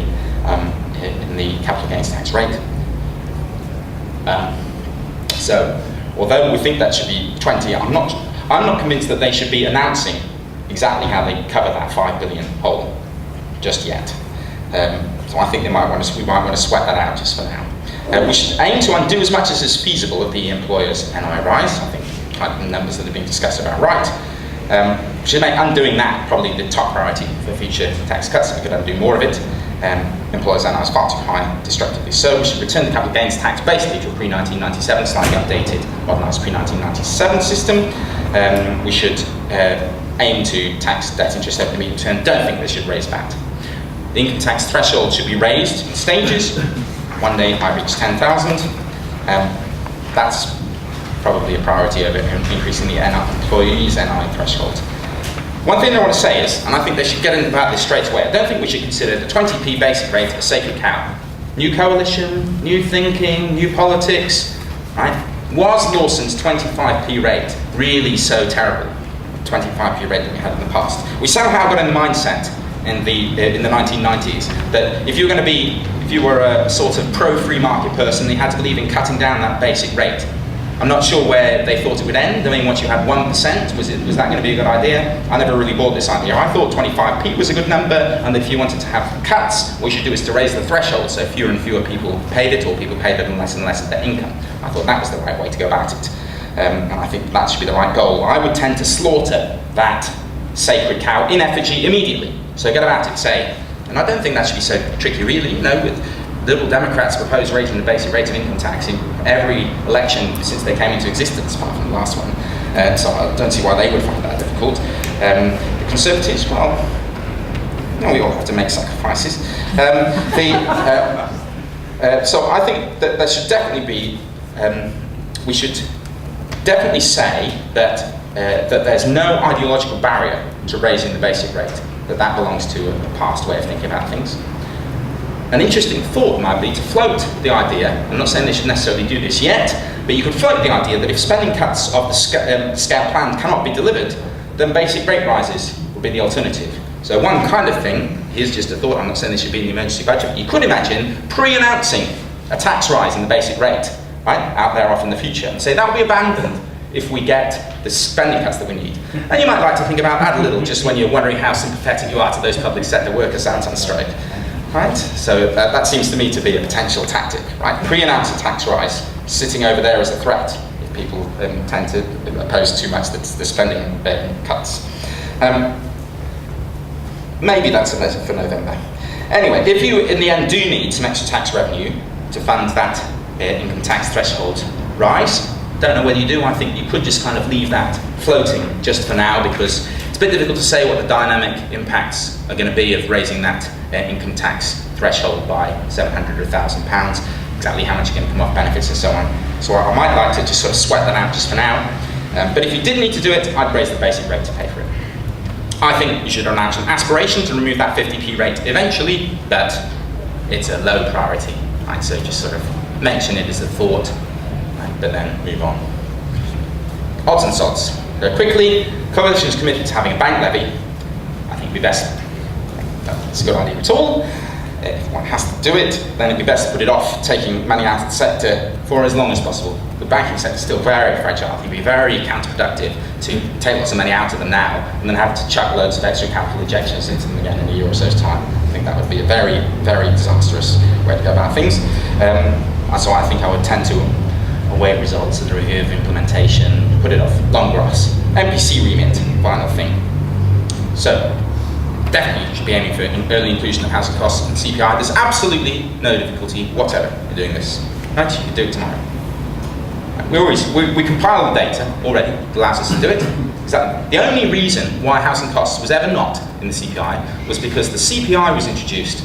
capital gains tax rate. So although we think that should be 20, I'm not convinced that they should be announcing exactly how they cover that 5 billion hole just yet. So I think we might want to sweat that out just for now. We should aim to undo as much as is feasible of the employer's NI rise. I think the numbers that have been discussed are about right. We should make undoing that probably the top priority for future tax cuts. We could undo more of it. Employers' NI is far too high destructively. So we should return the capital gains tax basically to a pre-1997, slightly updated, modernised pre-1997 system. We should aim to tax debt interest over the medium term. Don't think they should raise VAT. The income tax threshold should be raised in stages. One day it might reach 10,000. That's probably a priority over increasing the employees' NI threshold. One thing I want to say is, and I think they should get into about this straight away, I don't think we should consider the 20p basic rate a sacred cow. New coalition, new thinking, new politics, right? Was Lawson's 25p rate really so terrible? 25p rate that we had in the past. We somehow got in the mindset in the 1990s that if you were a sort of pro-free market person, you had to believe in cutting down that basic rate. I'm not sure where they thought it would end. I mean, once you had 1%, was that going to be a good idea? I never really bought this idea. I thought 25p was a good number, and if you wanted to have cuts, what you should do is to raise the threshold so fewer and fewer people paid it, or people paid it and less of their income. I thought that was the right way to go about it. And I think that should be the right goal. I would tend to slaughter that sacred cow in effigy immediately. So get about it, say, and I don't think that should be so tricky really, you know, with Liberal Democrats propose raising the basic rate of income tax in every election since they came into existence, apart from the last one. So I don't see why they would find that difficult. The Conservatives, well, no, we all have to make sacrifices. So I think that there should definitely be, we should definitely say that that there's no ideological barrier to raising the basic rate, that belongs to a past way of thinking about things. An interesting thought might be to float the idea, I'm not saying they should necessarily do this yet, but you could float the idea that if spending cuts of the scale plan cannot be delivered, then basic rate rises would be the alternative. So one kind of thing, here's just a thought, I'm not saying this should be in the emergency budget, but you could imagine pre-announcing a tax rise in the basic rate, right, out there off in the future, and say that will be abandoned if we get the spending cuts that we need. And you might like to think about that a little, just when you're wondering how sympathetic you are to those public sector workers out on strike. Right? So that seems to me to be a potential tactic, right? Pre-announce a tax rise, sitting over there as a threat if people tend to oppose too much the spending cuts. Maybe that's a measure for November. Anyway, if you in the end do need some extra tax revenue to fund that income tax threshold rise, don't know whether you do. I think you could just kind of leave that floating just for now, because it's a bit difficult to say what the dynamic impacts are going to be of raising that income tax threshold by £700 or £1,000, exactly how much is going to come off benefits and so on. So I might like to just sort of sweat that out just for now. But if you did need to do it, I'd raise the basic rate to pay for it. I think you should announce an aspiration to remove that 50p rate eventually, but it's a low priority. Right? So just sort of mention it as a thought, right? But then move on. Odds and sods. Very quickly, Coalition is committed to having a bank levy. I think it'd be best, that's a good idea at all. If one has to do it, then it'd be best to put it off taking money out of the sector for as long as possible. The banking sector is still very fragile. It would be very counterproductive to take lots of money out of them now and then have to chuck loads of extra capital injections into them again in a year or so's time. I think that would be a very disastrous way to go about things. So I think I would tend to await results of the review of implementation, put it off, long grass. MPC remit, final thing. So, definitely you should be aiming for early inclusion of housing costs and CPI. There's absolutely no difficulty whatever in doing this. Right? You can do it tomorrow. We compile the data already, it allows us to do it. Exactly. The only reason why housing costs was ever not in the CPI was because the CPI was introduced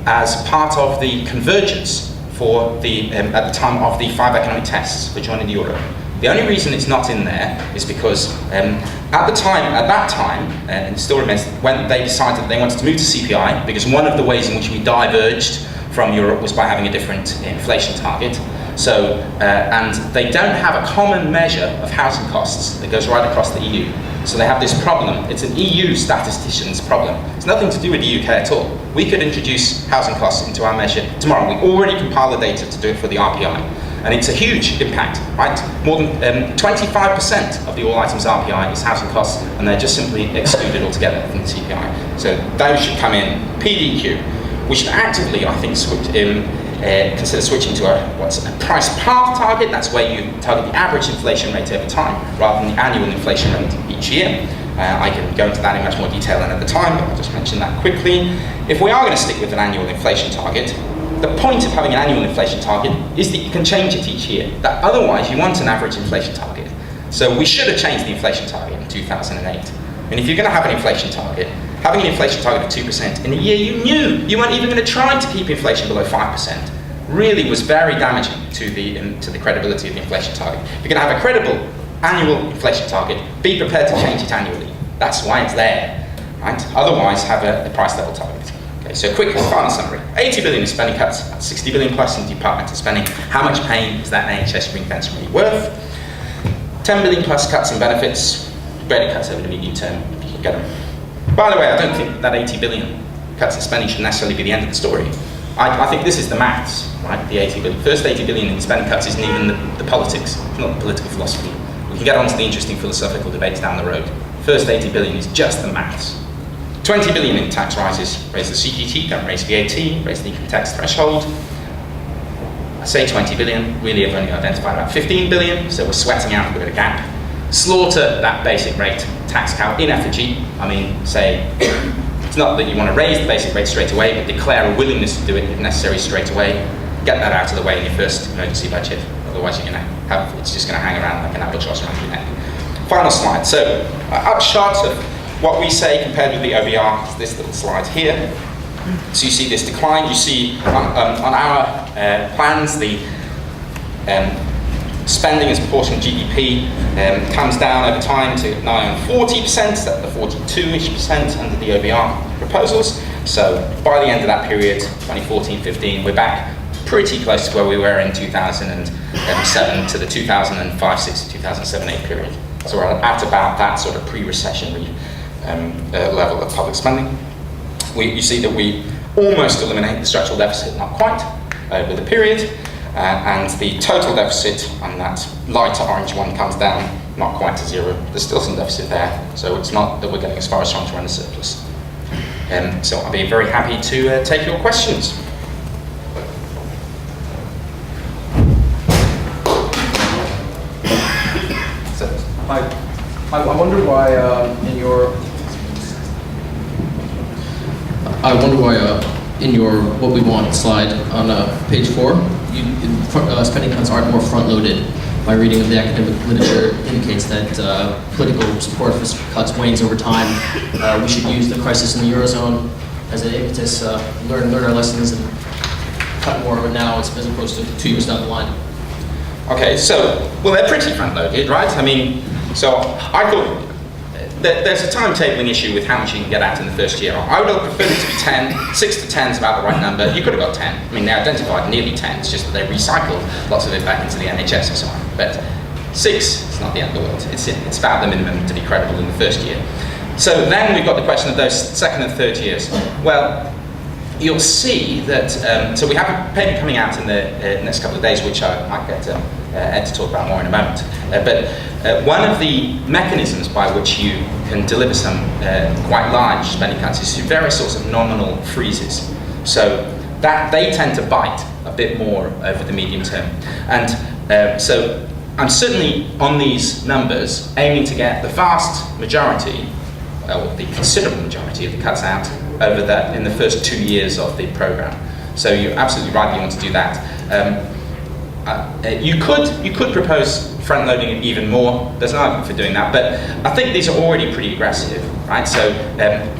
as part of the convergence for the, at the time of the 5 economic tests for joining the euro. The only reason it's not in there is because at that time, and it still remains, when they decided they wanted to move to CPI, because one of the ways in which we diverged from Europe was by having a different inflation target. So, and they don't have a common measure of housing costs that goes right across the EU. So they have this problem. It's an EU statistician's problem. It's nothing to do with the UK at all. We could introduce housing costs into our measure tomorrow. We already compile the data to do it for the RPI. And it's a huge impact, right? More than 25% of the all items RPI is housing costs, and they're just simply excluded altogether from the CPI. So those should come in PDQ. We should actively, I think, consider switching to a price path target. That's where you target the average inflation rate over time, rather than the annual inflation rate each year. I can go into that in much more detail than at the time, but I'll just mention that quickly. If we are going to stick with an annual inflation target, the point of having an annual inflation target is that you can change it each year. That otherwise, you want an average inflation target. So we should have changed the inflation target in 2008. And if you're going to have an inflation target, having an inflation target of 2% in a year you knew you weren't even going to try to keep inflation below 5% really was very damaging to the credibility of the inflation target. If you're going to have a credible annual inflation target, be prepared to change it annually. That's why it's there, right? Otherwise, have a price level target. Okay, so quick final summary. 80 billion in spending cuts, 60 billion plus in departmental spending. How much pain is that NHS ring fence really worth? 10 billion plus cuts in benefits, greater cuts over the medium term, if you can get them. By the way, I don't think that 80 billion cuts in spending should necessarily be the end of the story. I think this is the maths, right? The 80 billion. First 80 billion in spending cuts isn't even the politics, it's not the political philosophy. We can get on to the interesting philosophical debates down the road. First 80 billion is just the maths. 20 billion in tax rises, raise the CGT, don't raise VAT, raise the income tax threshold. I say 20 billion, really I've only identified about 15 billion, so we're sweating out a bit of a gap. Slaughter that basic rate tax cow in effigy. I mean, say, it's not that you want to raise the basic rate straight away, but declare a willingness to do it if necessary straight away. Get that out of the way in your first emergency budget, otherwise you're going to have, it's just going to hang around like an albatross around your neck. Final slide. So, upshot of what we say compared with the OBR is this little slide here. So you see this decline. You see on our plans the spending as a proportion of GDP comes down over time to nigh on 40%, the 42-ish% under the OBR proposals. So by the end of that period, 2014-15, we're back pretty close to where we were in 2007 to the 2005-6 to 2007-8 period. So we're at about that sort of pre-recessionary level of public spending. You see that we almost eliminate the structural deficit, not quite, over the period, and the total deficit on that lighter orange one comes down, not quite to zero. There's still some deficit there, so it's not that we're getting as far as trying to run a surplus. So I'll be very happy to take your questions. I wonder why in your what we want slide on page 4, spending cuts aren't more front-loaded. My reading of the academic literature indicates that political support for cuts wanes over time. We should use the crisis in the Eurozone as an impetus, learn our lessons and cut more of it now as opposed to 2 years down the line. Okay, so, well, they're pretty front-loaded, right? I mean, so I thought there's a timetabling issue with how much you can get out in the first year. I would have preferred it to be 10. 6 to 10 is about the right number. You could have got 10. I mean, they identified nearly 10. It's just that they recycled lots of it back into the NHS and so on. But 6 is not the end of the world. It's about the minimum to be credible in the first year. So then we've got the question of those second and third years. Well, you'll see that, so we have a paper coming out in the next couple of days, which I might get Ed to talk about more in a moment. But one of the mechanisms by which you can deliver some quite large spending cuts is through various sorts of nominal freezes. So that they tend to bite a bit more over the medium term. And so I'm certainly on these numbers aiming to get the vast majority, or the considerable majority of the cuts out over that in the first 2 years of the program. So you're absolutely right, you want to do that. You could propose front-loading it even more. There's an argument for doing that, but I think these are already pretty aggressive, right? So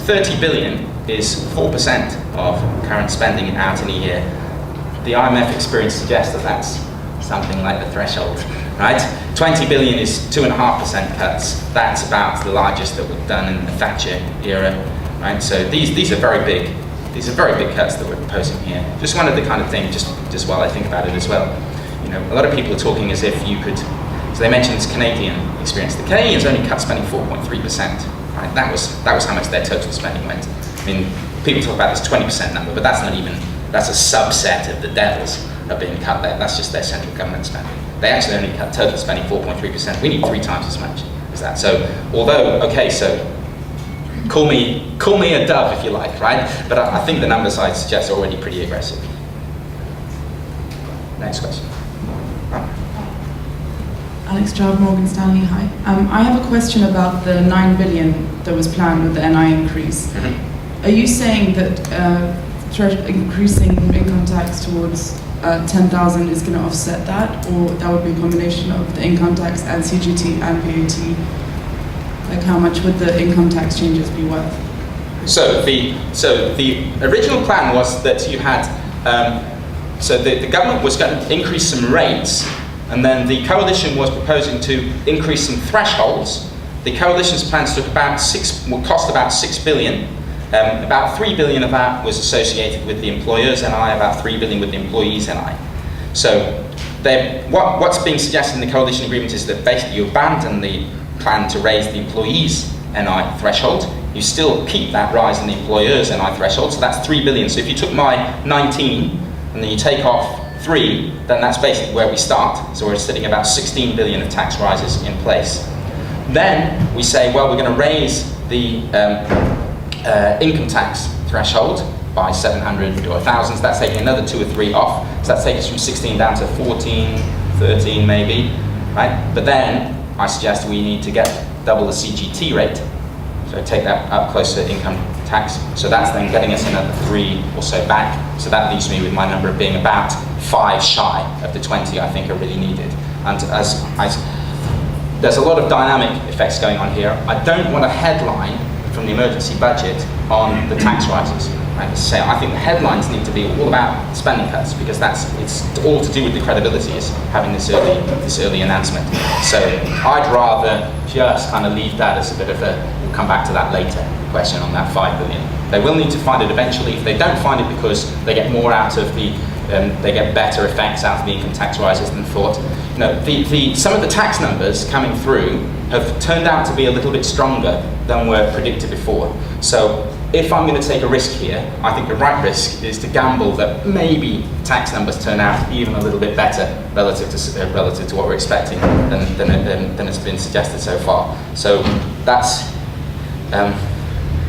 30 billion is 4% of current spending out in a year. The IMF experience suggests that that's something like the threshold, right? 20 billion is 2.5% cuts. That's about the largest that were done in the Thatcher era, right? So these are very big. These are very big cuts that we're proposing here. Just one of the kind of thing, just while I think about it as well. You know, a lot of people are talking as if you could. So they mentioned this Canadian experience. The Canadians only cut spending 4.3%. Right? That was how much their total spending went. I mean, people talk about this 20% number, but that's not even. That's a subset of the devils are being cut there. That's just their central government spending. They actually only cut total spending 4.3%. We need 3 times as much as that. So although, okay, so call me a dove if you like, right? But I think the numbers I suggest are already pretty aggressive. Next question. Alex Job, Morgan Stanley, hi. I have a question about the 9 billion that was planned with the NI increase. Mm-hmm. Are you saying that increasing income tax towards 10,000 is going to offset that, or that would be a combination of the income tax and CGT and VAT? Like, how much would the income tax changes be worth? So the original plan was that you had, so the government was going to increase some rates, and then the coalition was proposing to increase some thresholds. The coalition's plans took will cost about 6 billion. About 3 billion of that was associated with the employers' NI, about 3 billion with the employees' NI. So what's being suggested in the coalition agreement is that basically you abandon the plan to raise the employees' NI threshold. You still keep that rise in the employers' NI threshold, so that's 3 billion. So if you took my 19 and then you take off 3, then that's basically where we start. So we're sitting about 16 billion of tax rises in place. Then we say, well, we're going to raise the income tax threshold by 700 or 1,000. So that's taking another 2 or 3 off. So that's taking us from 16 down to 14, 13 maybe, right? But then I suggest we need to get double the CGT rate. So take that up close to income tax. So that's then getting us another 3 or so back. So that leaves me with my number of being about 5 shy of the 20 I think are really needed. And there's a lot of dynamic effects going on here. I don't want a headline from the emergency budget on the tax rises. Right? So I think the headlines need to be all about spending cuts, because it's all to do with the credibility is having this early announcement. So I'd rather just kind of leave that as a bit of a, we'll come back to that later, question on that 5 billion. They will need to find it eventually. If they don't find it because they get more out of the, they get better effects out of the income tax rises than thought. You know, some of the tax numbers coming through have turned out to be a little bit stronger than were predicted before. So if I'm going to take a risk here, I think the right risk is to gamble that maybe tax numbers turn out even a little bit better relative to what we're expecting than has been suggested so far. So that's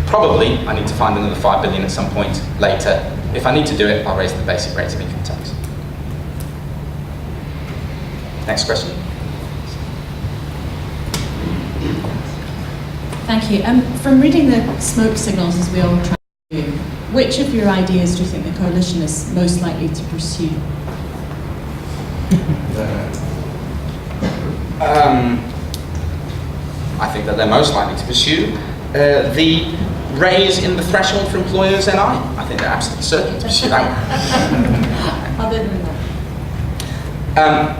probably I need to find another 5 billion at some point later. If I need to do it, I'll raise the basic rate of income tax. Next question. Thank you. From reading the smoke signals, as we all try to do, which of your ideas do you think the coalition is most likely to pursue? I think that they're most likely to pursue the raise in the threshold for employers' NI. I think they're absolutely certain to pursue that one. Other than that?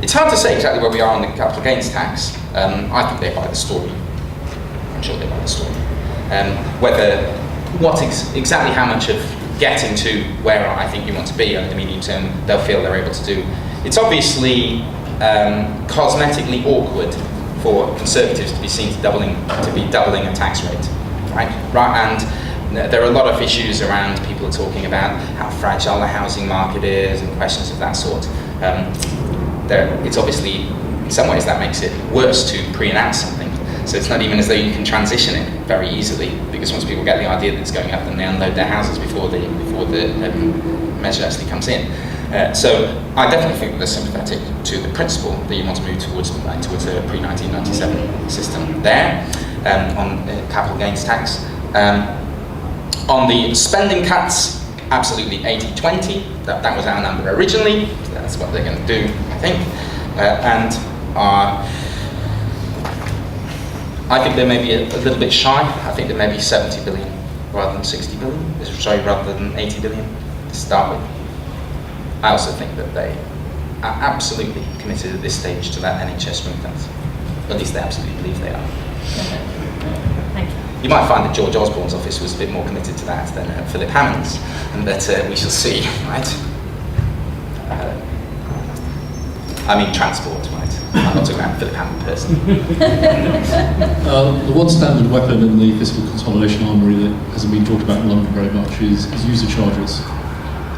It's hard to say exactly where we are on the capital gains tax. I think they buy the story. I'm sure they buy the story. Exactly how much of getting to where I think you want to be over the medium term they'll feel they're able to do. It's obviously cosmetically awkward for Conservatives to be seen to be doubling a tax rate, right? And there are a lot of issues around. People are talking about how fragile the housing market is and questions of that sort. It's obviously, in some ways, that makes it worse to pre-announce something. So it's not even as though you can transition it very easily, because once people get the idea that it's going up, then they unload their houses before the measure actually comes in. So I definitely think that they're sympathetic to the principle that you want to move towards a pre-1997 system there on capital gains tax. On the spending cuts, absolutely 80-20. That was our number originally. So that's what they're going to do, I think. I think they may be a little bit shy. I think they may be 70 billion rather than 60 billion. Sorry, rather than 80 billion to start with. I also think that they are absolutely committed at this stage to that NHS ring fence. At least they absolutely believe they are. Thank you. You might find that George Osborne's office was a bit more committed to that than Philip Hammond's, and that we shall see, right? I mean transport, right? I'm not talking about Philip Hammond personally. The one standard weapon in the fiscal consolidation armoury that hasn't been talked about in London very much is user charges.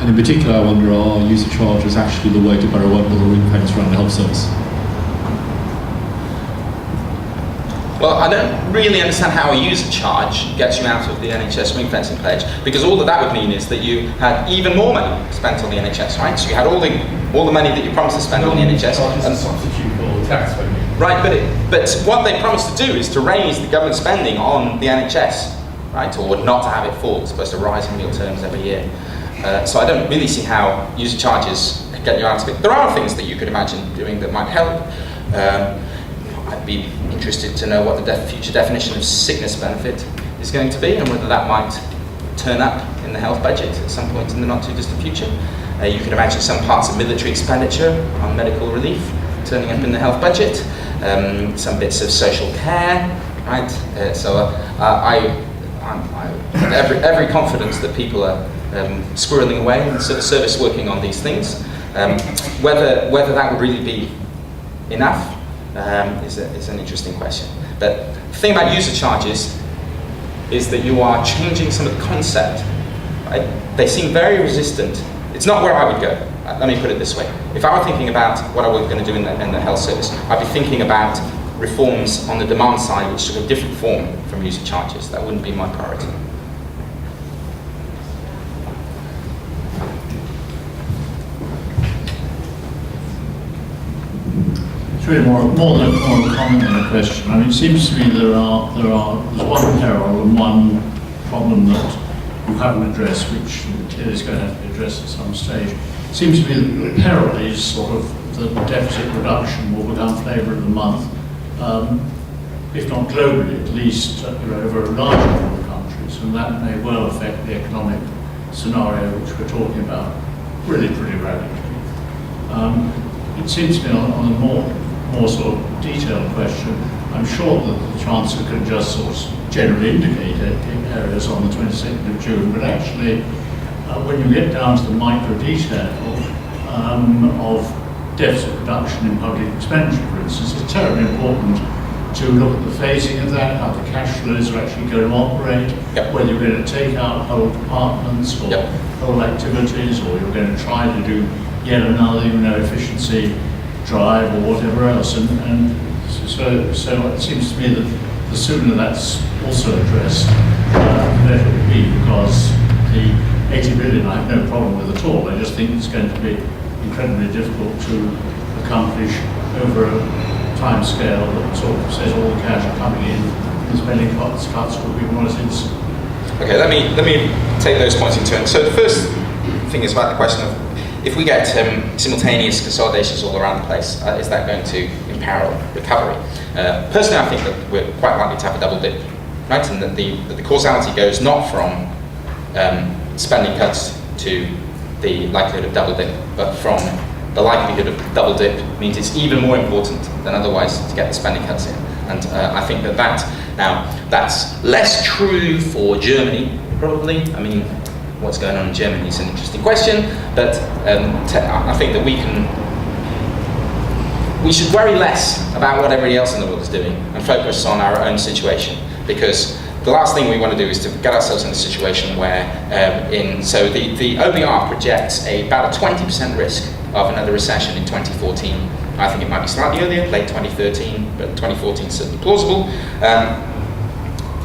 And in particular, I wonder, are user charges actually the way to better work with the ring fence around the health service? Well, I don't really understand how a user charge gets you out of the NHS ring fencing pledge, because all that would mean is that you had even more money spent on the NHS, right? So you had all the money that you promised to spend on the NHS. And substitute for tax spending. Right, but what they promised to do is to raise the government spending on the NHS, right? Or not to have it fall. It's supposed to rise in real terms every year. So I don't really see how user charges get you out of it. There are things that you could imagine doing that might help. I'd be interested to know what the future definition of sickness benefit is going to be, and whether that might turn up in the health budget at some point in the not too distant future. You could imagine some parts of military expenditure on medical relief turning up in the health budget, some bits of social care, right? I have every confidence that people are squirreling away and service working on these things. Whether that would really be enough is an interesting question. But the thing about user charges is that you are changing some of the concept. Right? They seem very resistant. It's not where I would go. Let me put it this way. If I were thinking about what I was going to do in the health service, I'd be thinking about reforms on the demand side which took a different form from user charges. That wouldn't be my priority. It's really more than a comment than a question. I mean, it seems to me there's one peril and one problem that you haven't addressed, which is going to have to be addressed at some stage. It seems to me that the peril is sort of the deficit reduction will become flavour of the month, if not globally, at least over a large number of countries. and that may well affect the economic scenario which we're talking about really pretty radically. It seems to me on a more sort of detailed question, I'm sure that the Chancellor can just sort of generally indicate areas on the 22nd of June, but actually when you get down to the micro detail of deficit reduction in public expenditure, for instance, it's terribly important to look at the phasing of that, how the cash flows are actually going to operate, whether you're going to take out whole departments or whole activities, or you're going to try to do yet another, efficiency drive or whatever else. And so it seems to me that the sooner that's also addressed, the better it will be, because the 80 billion I have no problem with at all. I just think it's going to be incredibly difficult to accomplish over a time scale that sort of says all the cash coming in and spending cuts will be more as it's. Okay, let me take those points in turn. So the first thing is about the question of, if we get simultaneous consolidations all around the place, is that going to imperil recovery? Personally, I think that we're quite likely to have a double dip, right? And that the causality goes not from spending cuts to the likelihood of double dip, but from the likelihood of double dip means it's even more important than otherwise to get the spending cuts in. And I think that's less true for Germany, probably. I mean, what's going on in Germany is an interesting question, but I think that we should worry less about what everybody else in the world is doing and focus on our own situation, because the last thing we want to do is to get ourselves in a situation where, so the OBR projects about a 20% risk of another recession in 2014. I think it might be slightly earlier, late 2013, but 2014 is certainly plausible.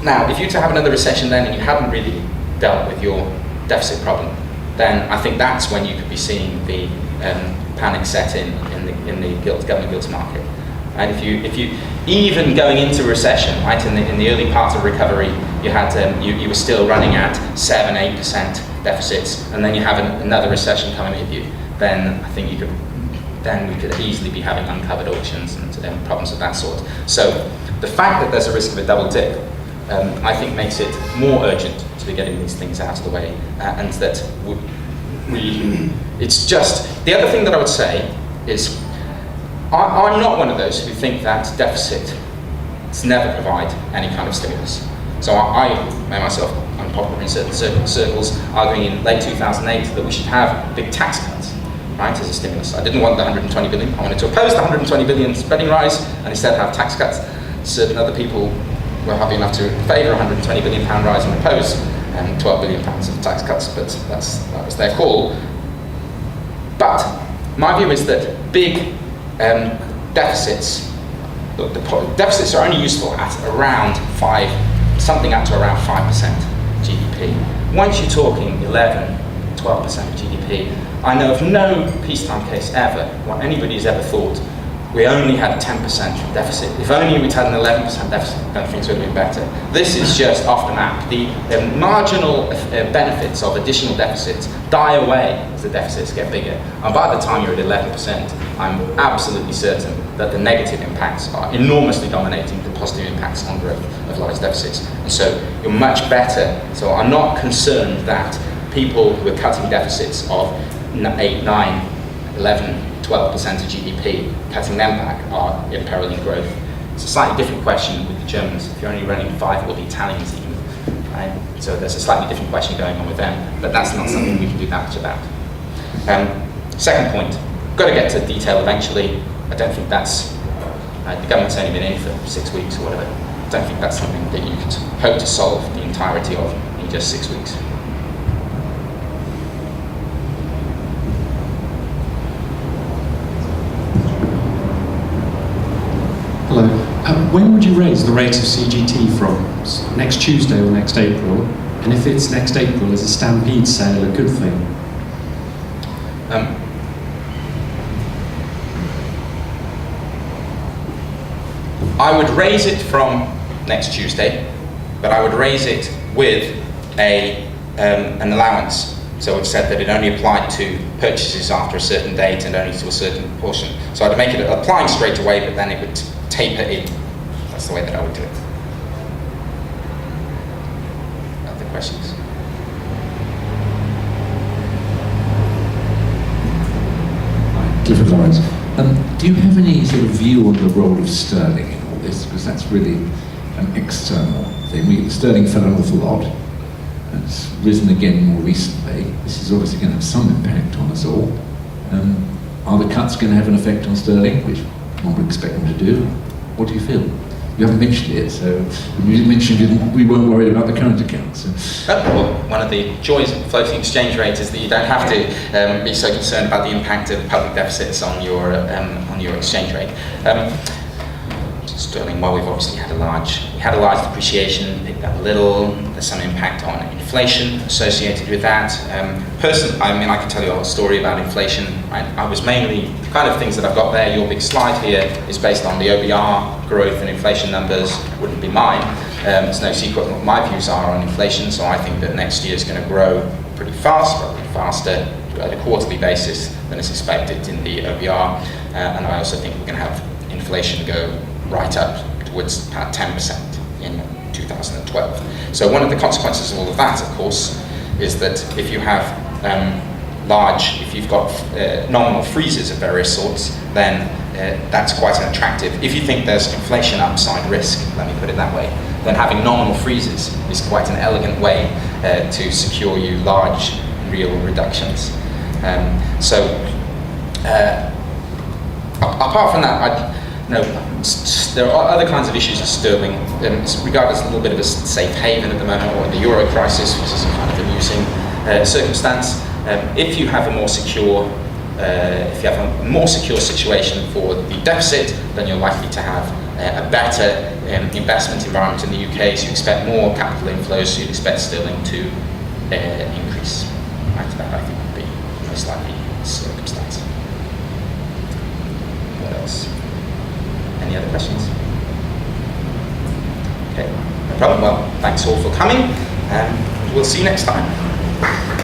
Now, if you were to have another recession then and you hadn't really dealt with your deficit problem, then I think that's when you could be seeing the panic set in the government gilts market. And if you even going into a recession, right, in the early part of recovery, you had you were still running at 7-8% deficits, and then you have another recession coming at you, then I think we could easily be having uncovered auctions and problems of that sort. So the fact that there's a risk of a double dip, I think makes it more urgent to be getting these things out of the way, and that it's just, the other thing that I would say is, I'm not one of those who think that deficits never provide any kind of stimulus. So I made myself unpopular in certain circles, arguing in late 2008 that we should have big tax cuts, right, as a stimulus. I didn't want the 120 billion. I wanted to oppose the 120 billion spending rise and instead have tax cuts. Certain other people were happy enough to favour a 120 billion pound rise and oppose 12 billion pounds of tax cuts, but that was their call. But my view is that big deficits, the deficits are only useful at around something up to around 5% GDP. Once you're talking 11, 12% of GDP, I know of no peacetime case ever where anybody has ever thought we only had a 10% deficit. If only we'd had an 11% deficit, then things would have been better. This is just off the map. The marginal benefits of additional deficits die away as the deficits get bigger. And by the time you're at 11%, I'm absolutely certain that the negative impacts are enormously dominating the positive impacts on growth of large deficits. And so you're much better. So I'm not concerned that people who are cutting deficits of 8, 9, 11, 12% of GDP, cutting them back are imperiling growth. It's a slightly different question with the Germans. If you're only running 5, or the Italians even, right? So there's a slightly different question going on with them, but that's not something we can do that much about. Second point, got to get to detail eventually. I don't think that's, the government's only been in for 6 weeks or whatever. I don't think that's something that you could hope to solve the entirety of in just 6 weeks. Hello. When would you raise the rate of CGT from? Next Tuesday or next April? And if it's next April, is a stampede sale a good thing? I would raise it from next Tuesday, but I would raise it with an allowance. So it said that it only applied to purchases after a certain date and only to a certain portion. So I'd make it applying straight away, but then it would taper in. That's the way that I would do it. questions? Clifford Lawrence. Do you have any sort of view on the role of sterling in all this? Because that's really an external thing. Sterling fell an awful lot. It's risen again more recently. This is obviously going to have some impact on us all. Are the cuts going to have an effect on sterling, which one would expect them to do? What do you feel? You haven't mentioned it, so you mentioned we weren't worried about the current account. So. Well, one of the joys of floating exchange rate is that you don't have to be so concerned about the impact of public deficits on your exchange rate. Sterling, well, we've obviously had a large depreciation, picked up a little. There's some impact on inflation associated with that. Personally, I mean, I can tell you a whole story about inflation. I was mainly, the kind of things that I've got there, your big slide here is based on the OBR growth and inflation numbers, wouldn't be mine. It's no secret what my views are on inflation, so I think that next year is going to grow pretty fast, probably faster at a quarterly basis than is expected in the OBR. And I also think we're going to have inflation go right up towards about 10% in 2012. So one of the consequences of all of that, of course, is that if you have if you've got nominal freezes of various sorts, then that's quite an attractive. If you think there's inflation upside risk, let me put it that way, then having nominal freezes is quite an elegant way to secure you large real reductions. Apart from that, there are other kinds of issues with sterling. It's regarded as a little bit of a safe haven at the moment, or in the euro crisis, which is a kind of amusing circumstance. If you have a more secure situation for the deficit, then you're likely to have a better investment environment in the UK. So you expect more capital inflows. So you'd expect sterling to increase. That I think would be the most likely circumstance. What else? Any other questions? Okay, no problem. Well, thanks all for coming, and we'll see you next time.